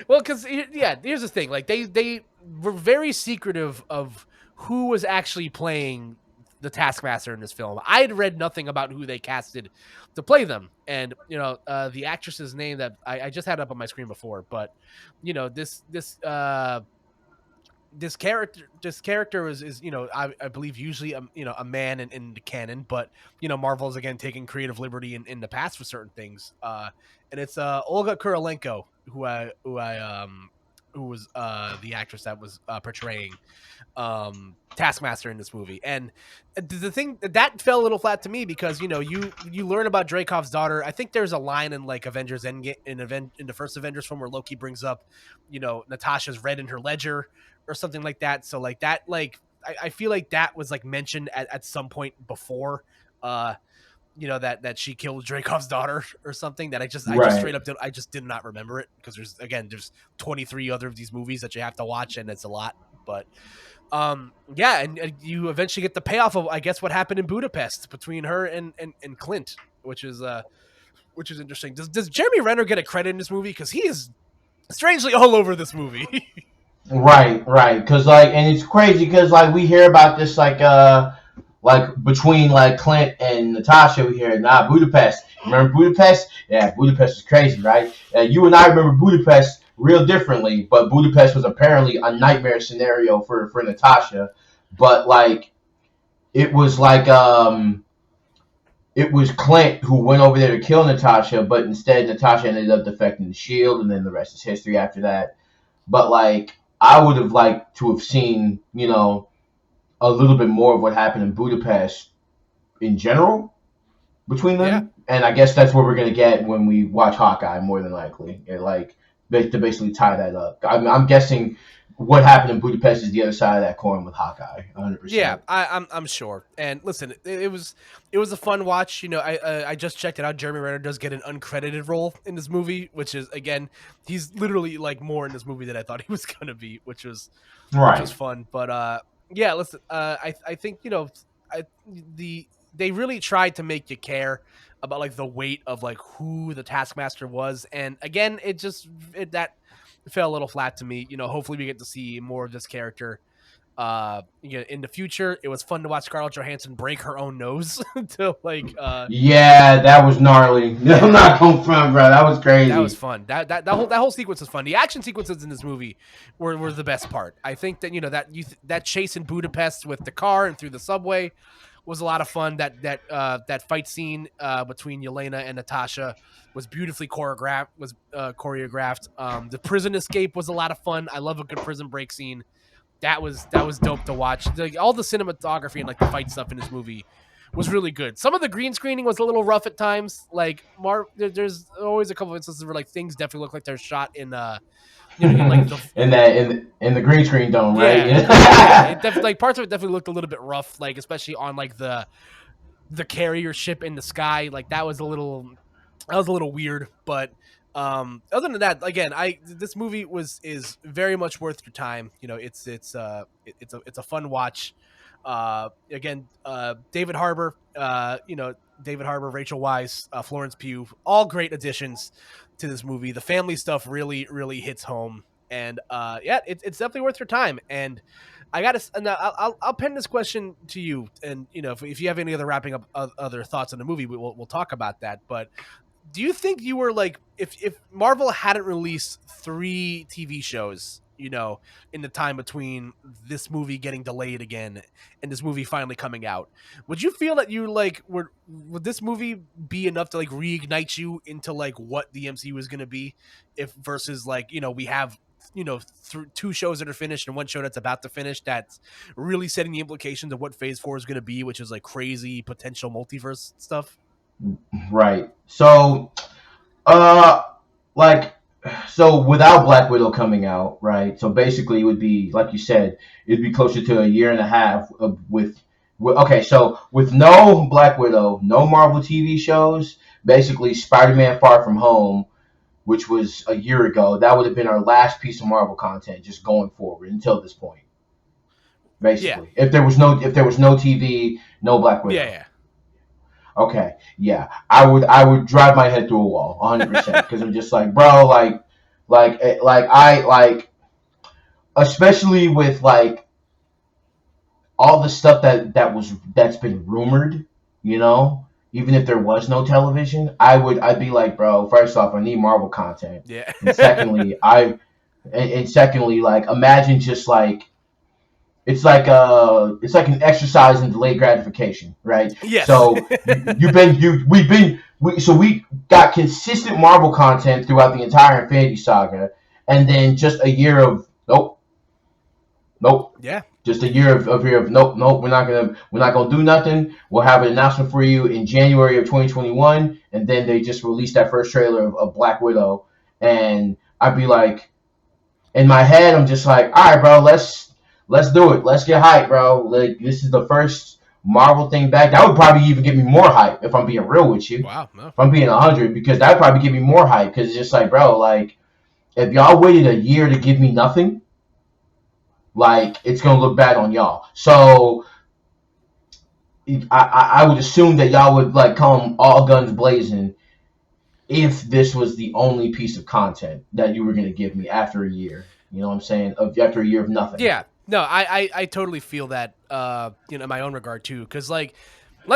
well, because here's the thing: like they were very secretive of who was actually playing the Taskmaster in this film. I had read nothing about who they casted to play them, and the actress's name that I just had up on my screen before, but this character is I believe usually a man in the canon, but Marvel's again taking creative liberty in the past for certain things, and it's Olga Kurylenko who was the actress that was portraying Taskmaster in this movie. And the thing that fell a little flat to me because you learn about Dreykov's daughter. I think there's a line in like Avengers Endgame in the first Avengers film where Loki brings up Natasha's read in her ledger or something like that. So like that, like I feel like that was like mentioned at some point before that she killed Dreykov's daughter or something that I just straight up I just did not remember it because there's 23 other of these movies that you have to watch and it's a lot. But yeah, and you eventually get the payoff of I guess what happened in Budapest between her and Clint, which is interesting. Does Jeremy Renner get a credit in this movie because he is strangely all over this movie?
right, because like, and it's crazy because like we hear about this like between like Clint and Natasha, we hear Budapest. Remember Budapest? Yeah, Budapest is crazy, right? You and I remember Budapest real differently, but Budapest was apparently a nightmare scenario for Natasha. But like, it was like it was Clint who went over there to kill Natasha, but instead Natasha ended up defecting the shield, and then the rest is history after that. But like, I would have liked to have seen, a little bit more of what happened in Budapest in general between them. Yeah. And I guess that's what we're going to get when we watch Hawkeye, more than likely. Like, to basically tie that up. I'm guessing what happened in Budapest is the other side of that coin with Hawkeye,
Yeah,
100%.
I'm sure. And listen, it was a fun watch. I just checked it out. Jeremy Renner does get an uncredited role in this movie, which is again, he's literally like more in this movie than I thought he was gonna be, which was
Right.
fun. But yeah, listen, I think they really tried to make you care about like the weight of like who the Taskmaster was, and again, that fell a little flat to me. Hopefully we get to see more of this character in the future. It was fun to watch Scarlett Johansson break her own nose to
Yeah, that was gnarly. I'm
yeah,
not going front, bro. That was
that was
crazy.
fun. That whole sequence was fun. The action sequences in this movie were the best part. I think that that chase in Budapest with the car and through the subway was a lot of fun. That fight scene between Yelena and Natasha was beautifully choreographed. The prison escape was a lot of fun. I love a good prison break scene. That was dope to watch. Like, all the cinematography and like the fight stuff in this movie was really good. Some of the green screening was a little rough at times. Like there's always a couple of instances where like things definitely look like they're shot in like the
In the green screen dome, right?
yeah, yeah. It definitely like parts of it definitely looked a little bit rough. Like especially on like the carrier ship in the sky. Like that was a little weird, but other than that, again, I this movie is very much worth your time. It's a fun watch. Again, David Harbour, Rachel Weisz, Florence Pugh, all great additions to this movie. The family stuff really really hits home, and yeah, it's definitely worth your time. And I got to. I'll pen this question to you, and if you have any other wrapping up other thoughts on the movie, we'll talk about that. But do you think you were like if Marvel hadn't released 3 TV shows, in the time between this movie getting delayed again and this movie finally coming out, would you feel that you like would this movie be enough to like reignite you into like what the MCU is going to be if versus like we have 2 shows that are finished and 1 show that's about to finish that's really setting the implications of what Phase 4 is going to be, which is like crazy potential multiverse stuff?
Right. So, uh, like, so without Black Widow coming out, right? So basically, it would be like you said, it'd be closer to a year and a half okay, so with no Black Widow, no Marvel TV shows, basically Spider-Man: Far From Home, which was a year ago, that would have been our last piece of Marvel content just going forward until this point.
Yeah,
Basically, if there was no TV, no Black
yeah,
Widow.
yeah.
Okay, yeah, I would drive my head through a wall, 100%, because I'm just like, bro, like, especially with like all the stuff that's been rumored, you know, even if there was no television, I'd be like, bro, first off, I need Marvel content,
Yeah.
and secondly, like, imagine just like it's like an exercise in delayed gratification, right?
Yes.
So you've been you we've been we got consistent Marvel content throughout the entire Infinity Saga, and then just a year of nope, nope,
Yeah.
just a year of nope, nope. We're not gonna do nothing. We'll have an announcement for you in January of 2021, and then they just released that first trailer of Black Widow, and I'd be like, in my head, I'm just like, all right, bro, let's do it. Let's get hype, bro. Like, this is the first Marvel thing back. That would probably even get me more hype if I'm being real with you.
Wow. No.
If I'm being 100, because that would probably give me more hype. Because it's just like, bro, like, if y'all waited a year to give me nothing, like, it's gonna look bad on y'all. So I would assume that y'all would like come all guns blazing if this was the only piece of content that you were gonna give me after a year. You know what I'm saying? After a year of nothing.
Yeah. No, I totally feel that in my own regard too, because like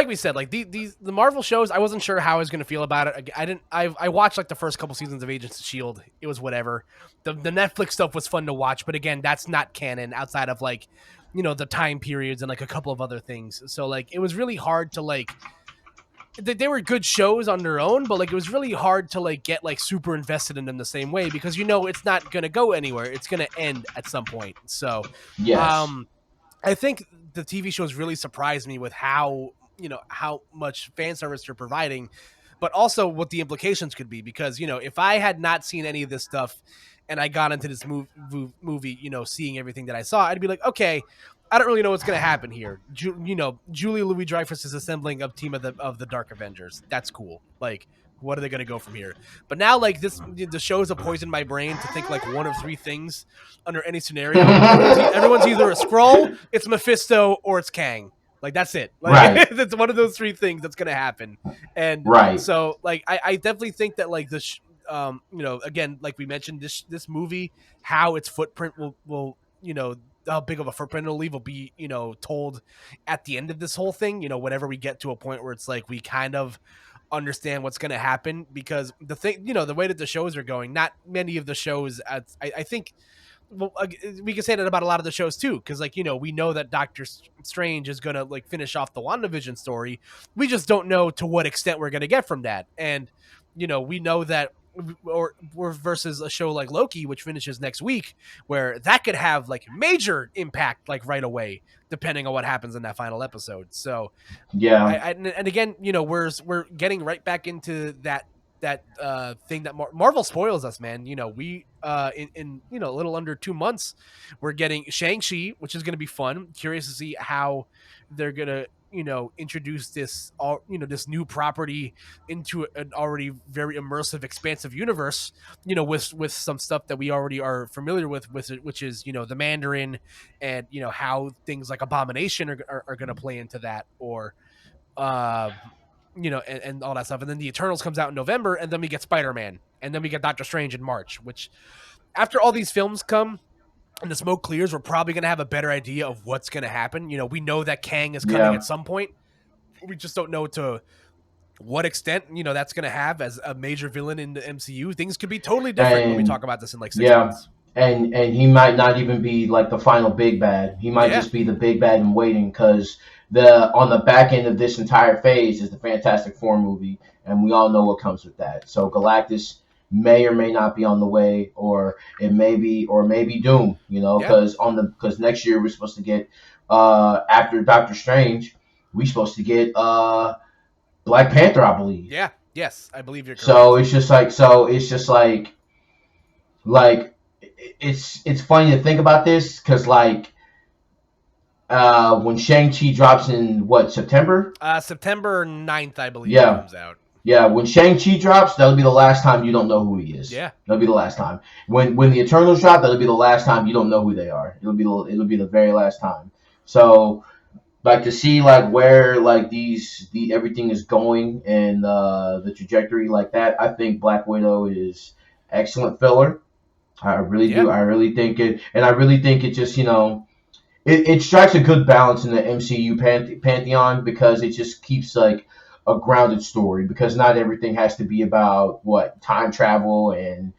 we said, like the Marvel shows, I wasn't sure how I was gonna feel about it. I didn't. I watched like the first couple seasons of Agents of Shield. It was whatever. The Netflix stuff was fun to watch, but again, that's not canon outside of like the time periods and like a couple of other things. So like it was really hard to like they were good shows on their own, but like it was really hard to like get like super invested in them the same way because it's not gonna go anywhere. It's gonna end at some point. So,
Yes.
um, I think the TV shows really surprised me with how much fan service they're providing but also what the implications could be. Because if I had not seen any of this stuff and I got into this movie, seeing everything that I saw, I'd be like, okay, I don't really know what's going to happen here. Julia Louis-Dreyfus is assembling a team of the Dark Avengers. That's cool. Like, what are they going to go from here? But now, like the shows have poisoned my brain to think like one of three things under any scenario. Everyone's either a Skrull, it's Mephisto, or it's Kang. Like that's it. Like
Right.
that's one of those three things that's gonna happen. And
Right.
so like I definitely think that like this again, like we mentioned, this movie, how its footprint will how big of a footprint it'll leave will be told at the end of this whole thing. Whenever we get to a point where it's like we kind of understand what's going to happen, because the thing, the way that the shows are going, not many of the shows, I think, well, we can say that about a lot of the shows too, because like we know that Doctor Strange is gonna like finish off the WandaVision story. We just don't know to what extent we're gonna get from that, and we know that or versus a show like Loki, which finishes next week, where that could have like major impact like right away, depending on what happens in that final episode. So
Yeah.
and again, we're getting right back into that thing that Marvel spoils us, man. We in a little under 2 months, we're getting Shang-Chi, which is going to be fun. Curious to see how they're going to introduce this this new property into an already very immersive, expansive universe. With some stuff that we already are familiar with it, which is the Mandarin, and how things like Abomination are going to play into that, or uh and all that stuff. And then the Eternals comes out in November, and then we get Spider-Man, and then we get Doctor Strange in March. Which, after all these films come and the smoke clears, we're probably going to have a better idea of what's going to happen. We know that Kang is coming
Yeah.
at some point. We just don't know to what extent that's going to have as a major villain in the MCU. Things could be totally different when we talk about this in like 6
Yeah.
months.
And he might not even be like the final big bad. He might
Yeah.
just be the big bad in waiting, because on the back end of this entire phase is the Fantastic Four movie, and we all know what comes with that. So Galactus may or may not be on the way, or it may be Doom.
Yeah.
Because next year we're supposed to get after Doctor Strange, we're supposed to get Black Panther, I believe.
Yeah. Yes, I believe you're correct.
So it's just like it's funny to think about this, because like when Shang-Chi drops in September?
September 9th, I believe,
Yeah.
it comes out.
Yeah, when Shang-Chi drops, that'll be the last time you don't know who he is.
Yeah.
That'll be the last time. When the Eternals drop, that'll be the last time you don't know who they are. It'll be the very last time. So like to see like where like the everything is going, and the trajectory like that, I think Black Widow is excellent filler. I really do. I really think it, and I really think it just it strikes a good balance in the MCU pantheon, because it just keeps like a grounded story, because not everything has to be about time travel and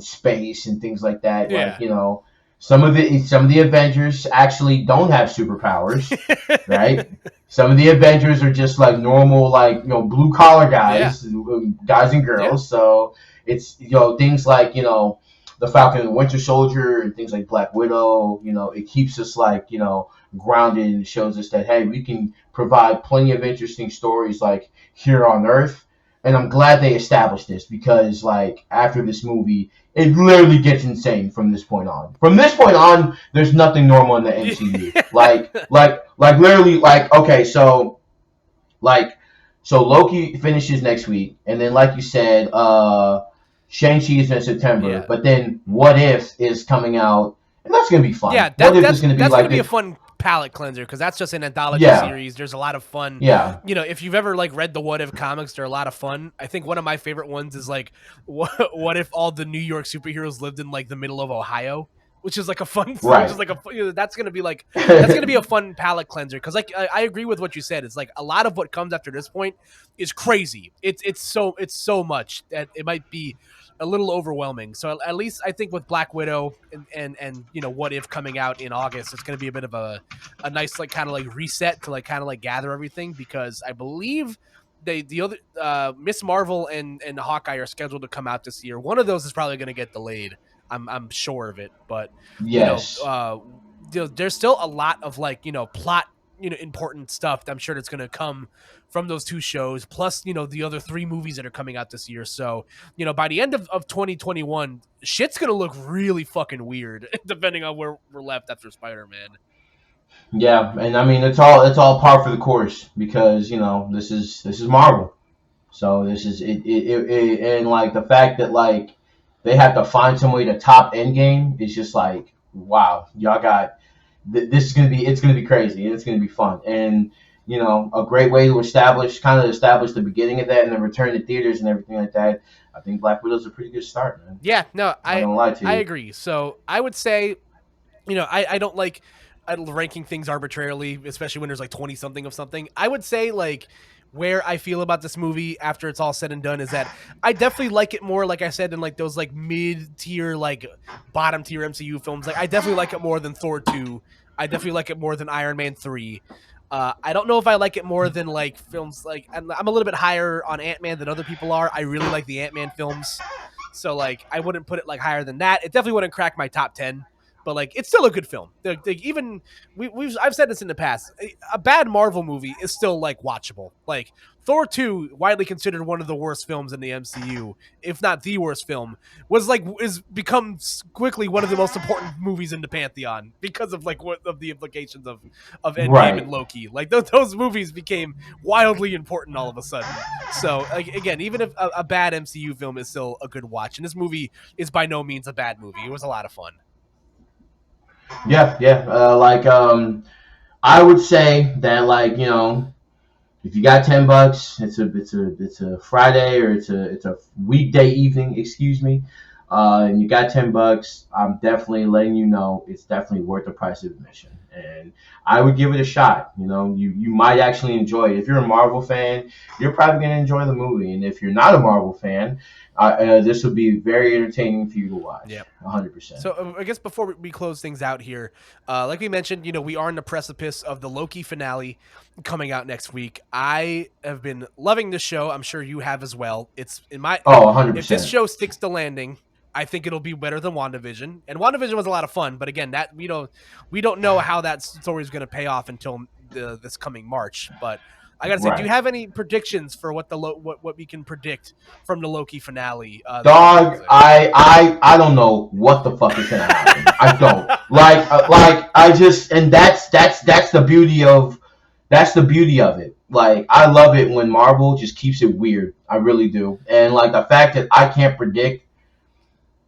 space and things like that.
Yeah.
Like some of the Avengers actually don't have superpowers, right? Some of the Avengers are just like normal, like blue collar guys, guys and girls.
Yeah.
So it's things like the Falcon and the Winter Soldier and things like Black Widow. It keeps us like grounded, and shows us that, hey, we can provide plenty of interesting stories like here on Earth. And I'm glad they established this, because like after this movie, it literally gets insane from this point on. From this point on, there's nothing normal in the MCU. like literally, like, okay, so Loki finishes next week, and then like you said, Shang-Chi is in September,
Yeah.
but then What If is coming out, and that's gonna be fun.
Yeah,
What If is gonna be like
a fun palate cleanser, because that's just an anthology series. There's a lot of fun.
Yeah.
If you've ever like read the What If comics, they're a lot of fun. I think one of my favorite ones is like, what if all the New York superheroes lived in like the middle of Ohio? Which is like a fun,
Right.
which is like that's gonna be a fun palate cleanser, because like I agree with what you said. It's like a lot of what comes after this point is crazy. It's so much that it might be a little overwhelming. So at least I think with Black Widow and What If coming out in August, it's gonna be a bit of a nice like kind of like reset to like kind of like gather everything, because I believe the other Miss Marvel and Hawkeye are scheduled to come out this year. One of those is probably gonna get delayed. I'm sure of it, but
yes,
there's still a lot of like plot important stuff I'm sure that's going to come from those two shows, plus the other 3 movies that are coming out this year. So by the end of 2021, shit's going to look really fucking weird depending on where we're left after Spider-Man.
Yeah, and I mean it's all par for the course because this is Marvel, so this is it and like the fact that like they have to find some way to top Endgame is just like wow, y'all got this is gonna be crazy and it's gonna be fun and a great way to establish the beginning of that and then return to theaters and everything like that. I think Black Widow's a pretty good start, man.
Yeah, no,
I'm not gonna lie to you.
I agree. So I would say I don't like ranking things arbitrarily, especially when there's like 20 something of something. I would say like where I feel about this movie after it's all said and done is that I definitely like it more, like I said, than like those like mid-tier, like bottom tier MCU films. Like I definitely like it more than Thor 2. I definitely like it more than Iron Man 3. I don't know if I like it more than like films like I'm a little bit higher on Ant-Man than other people are. I really like the Ant-Man films. So like I wouldn't put it like higher than that. It definitely wouldn't crack my top 10. But like it's still a good film. Even I've said this in the past. A bad Marvel movie is still like watchable. Like Thor 2, widely considered one of the worst films in the MCU, if not the worst film, is become quickly one of the most important movies in the pantheon because of like what of the implications of Endgame
Right.
and Loki. Like those movies became wildly important all of a sudden. So like again, even if a bad MCU film is still a good watch, and this movie is by no means a bad movie. It was a lot of fun.
Yeah, yeah. I would say that if you got $10, it's a Friday or it's a weekday evening, excuse me, and you got $10. I'm definitely letting you know it's definitely worth the price of admission, and I would give it a shot. You might actually enjoy it. If you're a Marvel fan, you're probably gonna enjoy the movie, and if you're not a Marvel fan, this would be very entertaining for you to watch.
Yeah,
100%.
So I guess before we close things out here, like we mentioned, we are in the precipice of the Loki finale coming out next week. I have been loving this show. I'm sure you have as well. It's in my
Oh,
if this
100%.
show sticks to landing, I think it'll be better than WandaVision. And WandaVision was a lot of fun, but again, that we don't know how that story is going to pay off until this coming March. But I gotta say, do you
Right.
have any predictions for what what we can predict from the Loki finale?
Dog, I don't know what the fuck is gonna happen. I don't like I just and that's the beauty of it. Like I love it when Marvel just keeps it weird. I really do. And like the fact that I can't predict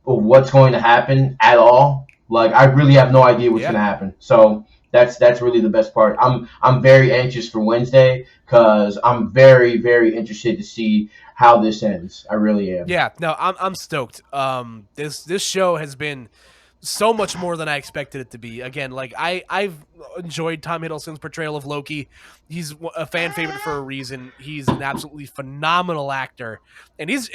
what's going to happen at all. Like I really have no idea what's
Yeah.
gonna happen. So that's really the best part. I'm very anxious for Wednesday because I'm very very interested to see how this ends. I really am.
Yeah, no, I'm stoked. This show has been so much more than I expected it to be. Again, like I've enjoyed Tom Hiddleston's portrayal of Loki. He's a fan favorite for a reason. He's an absolutely phenomenal actor, and he's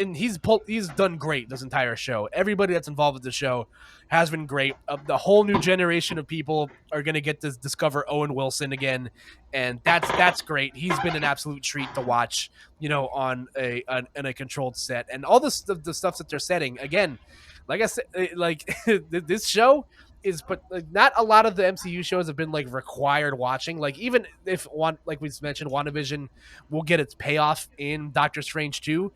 done great this entire show. Everybody that's involved with the show has been great. The whole new generation of people are going to get to discover Owen Wilson again, and that's great. He's been an absolute treat to watch, on a controlled set, and all the stuff that they're setting. Again, like I said, like this show is, but like, not a lot of the MCU shows have been like required watching. Like even if like we mentioned, WandaVision will get its payoff in Doctor Strange 2.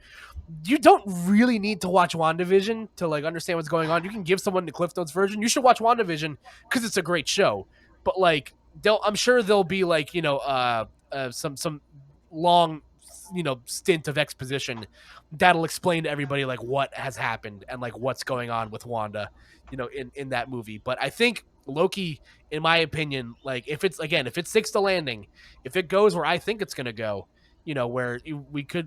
You don't really need to watch WandaVision to like understand what's going on. You can give someone the Cliff Notes version. You should watch WandaVision because it's a great show. But like I'm sure there'll be like some long stint of exposition that'll explain to everybody like what has happened and like what's going on with Wanda, in that movie. But I think Loki, in my opinion, like if it's sticks to landing, if it goes where I think it's gonna go, where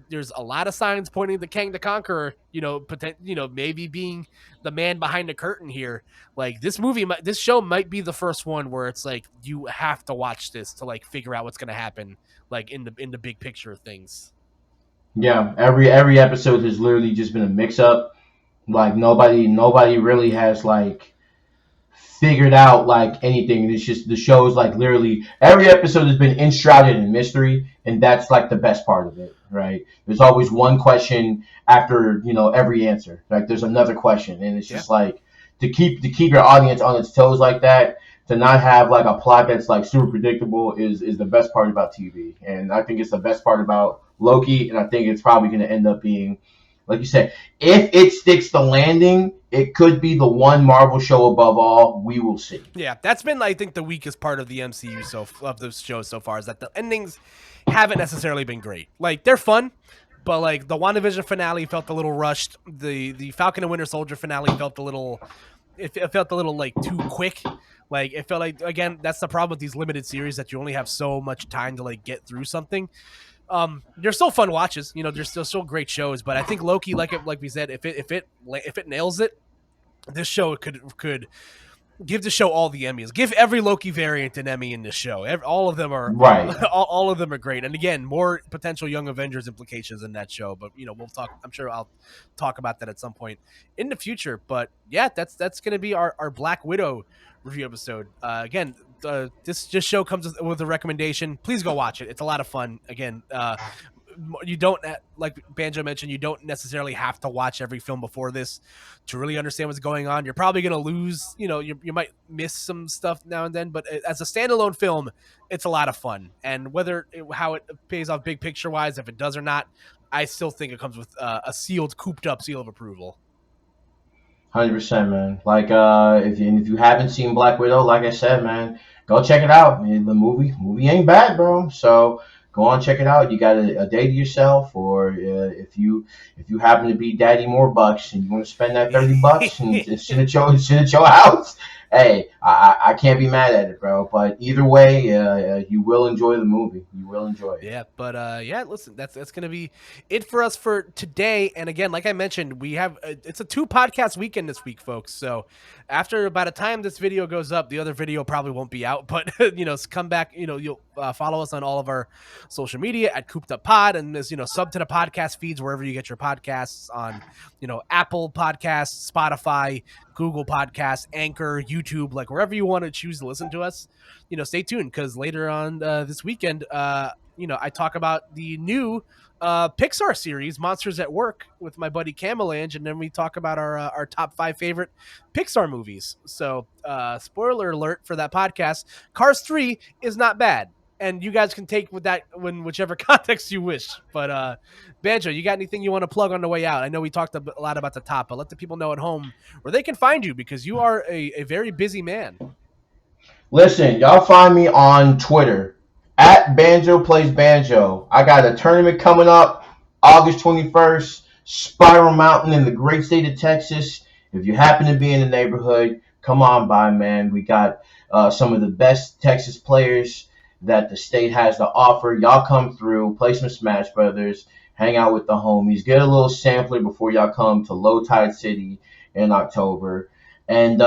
there's a lot of signs pointing to Kang the Conqueror, maybe being the man behind the curtain here. Like this show might be the first one where it's like you have to watch this to like figure out what's gonna happen, like in the big picture of things.
Yeah, every episode has literally just been a mix up. Like nobody really has like figured out like anything. It's just the show is like literally every episode has been enshrouded in mystery, and that's like the best part of it, right? There's always one question after every answer. Like there's another question, and it's just like to keep your audience on its toes like that. to not have like a plot that's like super predictable is the best part about TV. And I think it's the best part about Loki, and I think it's probably going to end up being, like you said, if it sticks the landing, it could be the one Marvel show above all. We will see.
Yeah, that's been, I think, the weakest part of the MCU of those shows so far, is that the endings haven't necessarily been great. Like, they're fun, but like the WandaVision finale felt a little rushed. The Falcon and Winter Soldier finale felt a little, it felt a little like too quick. Like, it felt like, again, that's the problem with these limited series, that you only have so much time to like get through something. They're still fun watches, you know. They're still great shows, but I think Loki, like we said, if it nails it, this show could give the show all the Emmys. Give every Loki variant an Emmy in this show. All of them are
Right.
all of them are great. And again, more potential Young Avengers implications in that show. But you know, we'll talk. I'm sure I'll talk about that at some point in the future. But yeah, that's going to be our Black Widow review episode. Again, this show comes with a recommendation. Please go watch it. It's a lot of fun. Again, you don't, like Banjo mentioned, you don't necessarily have to watch every film before this to really understand what's going on. You're probably going to lose, you know, you might miss some stuff now and then, but as a standalone film, it's a lot of fun. And how it pays off big picture wise, if it does or not, I still think it comes with a Coop'd up seal of approval.
100%, man. Like, if you haven't seen Black Widow, like I said, man, go check it out. The movie ain't bad, bro. So go on, check it out. You got a day to yourself, or if you happen to be Daddy More Bucks and you want to spend that $30 and sit at your house, hey, I can't be mad at it, bro. But either way, you will enjoy the movie. You will enjoy it.
Yeah, but yeah, listen, that's gonna be it for us for today. And again, like I mentioned, we have it's a 2-podcast weekend this week, folks. So after by the time this video goes up, the other video probably won't be out. But you know, come back. You know, you'll follow us on all of our social media at Koop'd Up Pod, and there's, you know, sub to the podcast feeds wherever you get your podcasts on, you know, Apple Podcasts, Spotify, Google Podcasts, Anchor, YouTube, like wherever you want to choose to listen to us. You know, stay tuned, because later on this weekend, you know, I talk about the new Pixar series, Monsters at Work, with my buddy Camelange, and then we talk about our top 5 favorite Pixar movies. So, spoiler alert for that podcast: Cars 3 is not bad, and you guys can take with that in whichever context you wish. But Banjo, you got anything you want to plug on the way out? I know we talked a lot about the top, but let the people know at home where they can find you, because you are a very busy man.
Listen, y'all find me on Twitter at Banjo Plays Banjo. I got a tournament coming up August 21st, Spiral Mountain in the great state of Texas. If you happen to be in the neighborhood, come on by, man. We got some of the best Texas players that the state has to offer. Y'all come through, play some Smash Brothers, hang out with the homies, get a little sampler before y'all come to Low Tide City in October. And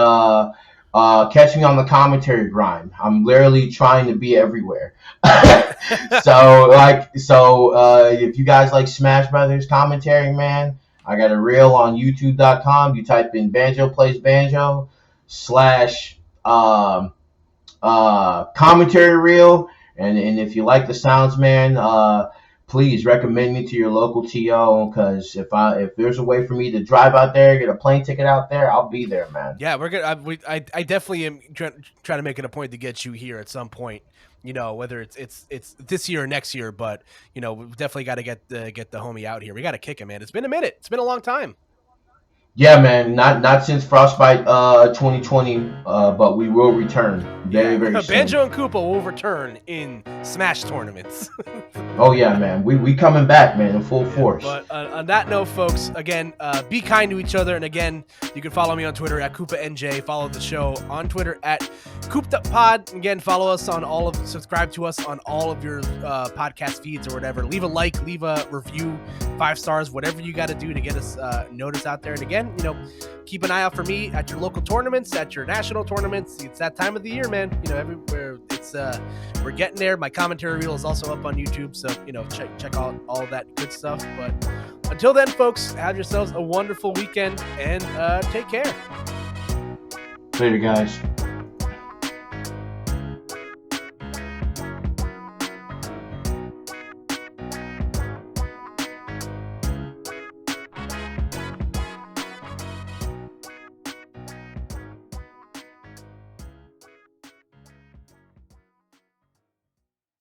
catch me on the commentary grind. I'm literally trying to be everywhere. So if you guys like Smash Brothers commentary, man, I got a reel on YouTube.com. You type in Banjo Plays Banjo / commentary reel, and if you like the sounds, man, please recommend me to your local TO, because if there's a way for me to drive out there, get a plane ticket out there, I'll be there, man.
Yeah, we're gonna. I definitely am trying to make it a point to get you here at some point. You know, whether it's this year or next year, but you know, we've definitely got to get the homie out here. We got to kick him, man. It's been a minute. It's been a long time.
Yeah, man. Not since Frostbite 2020, but we will return very soon.
Banjo and Koopa will return in Smash tournaments.
Oh yeah, man. We coming back, man, in full force.
But on that note, folks, again, be kind to each other. And again, you can follow me on Twitter at KoopaNJ. Follow the show on Twitter at Koop'd Up Pod. Again, follow us on subscribe to us on all of your podcast feeds or whatever. Leave a like, leave a review, 5 stars, whatever you got to do to get us notice out there. And again, you know, keep an eye out for me at your local tournaments, at your national tournaments. It's that time of the year, man. You know, everywhere it's we're getting there. My commentary reel is also up on YouTube, so you know, check out all that good stuff. But until then, folks, have yourselves a wonderful weekend and take care.
Later, guys.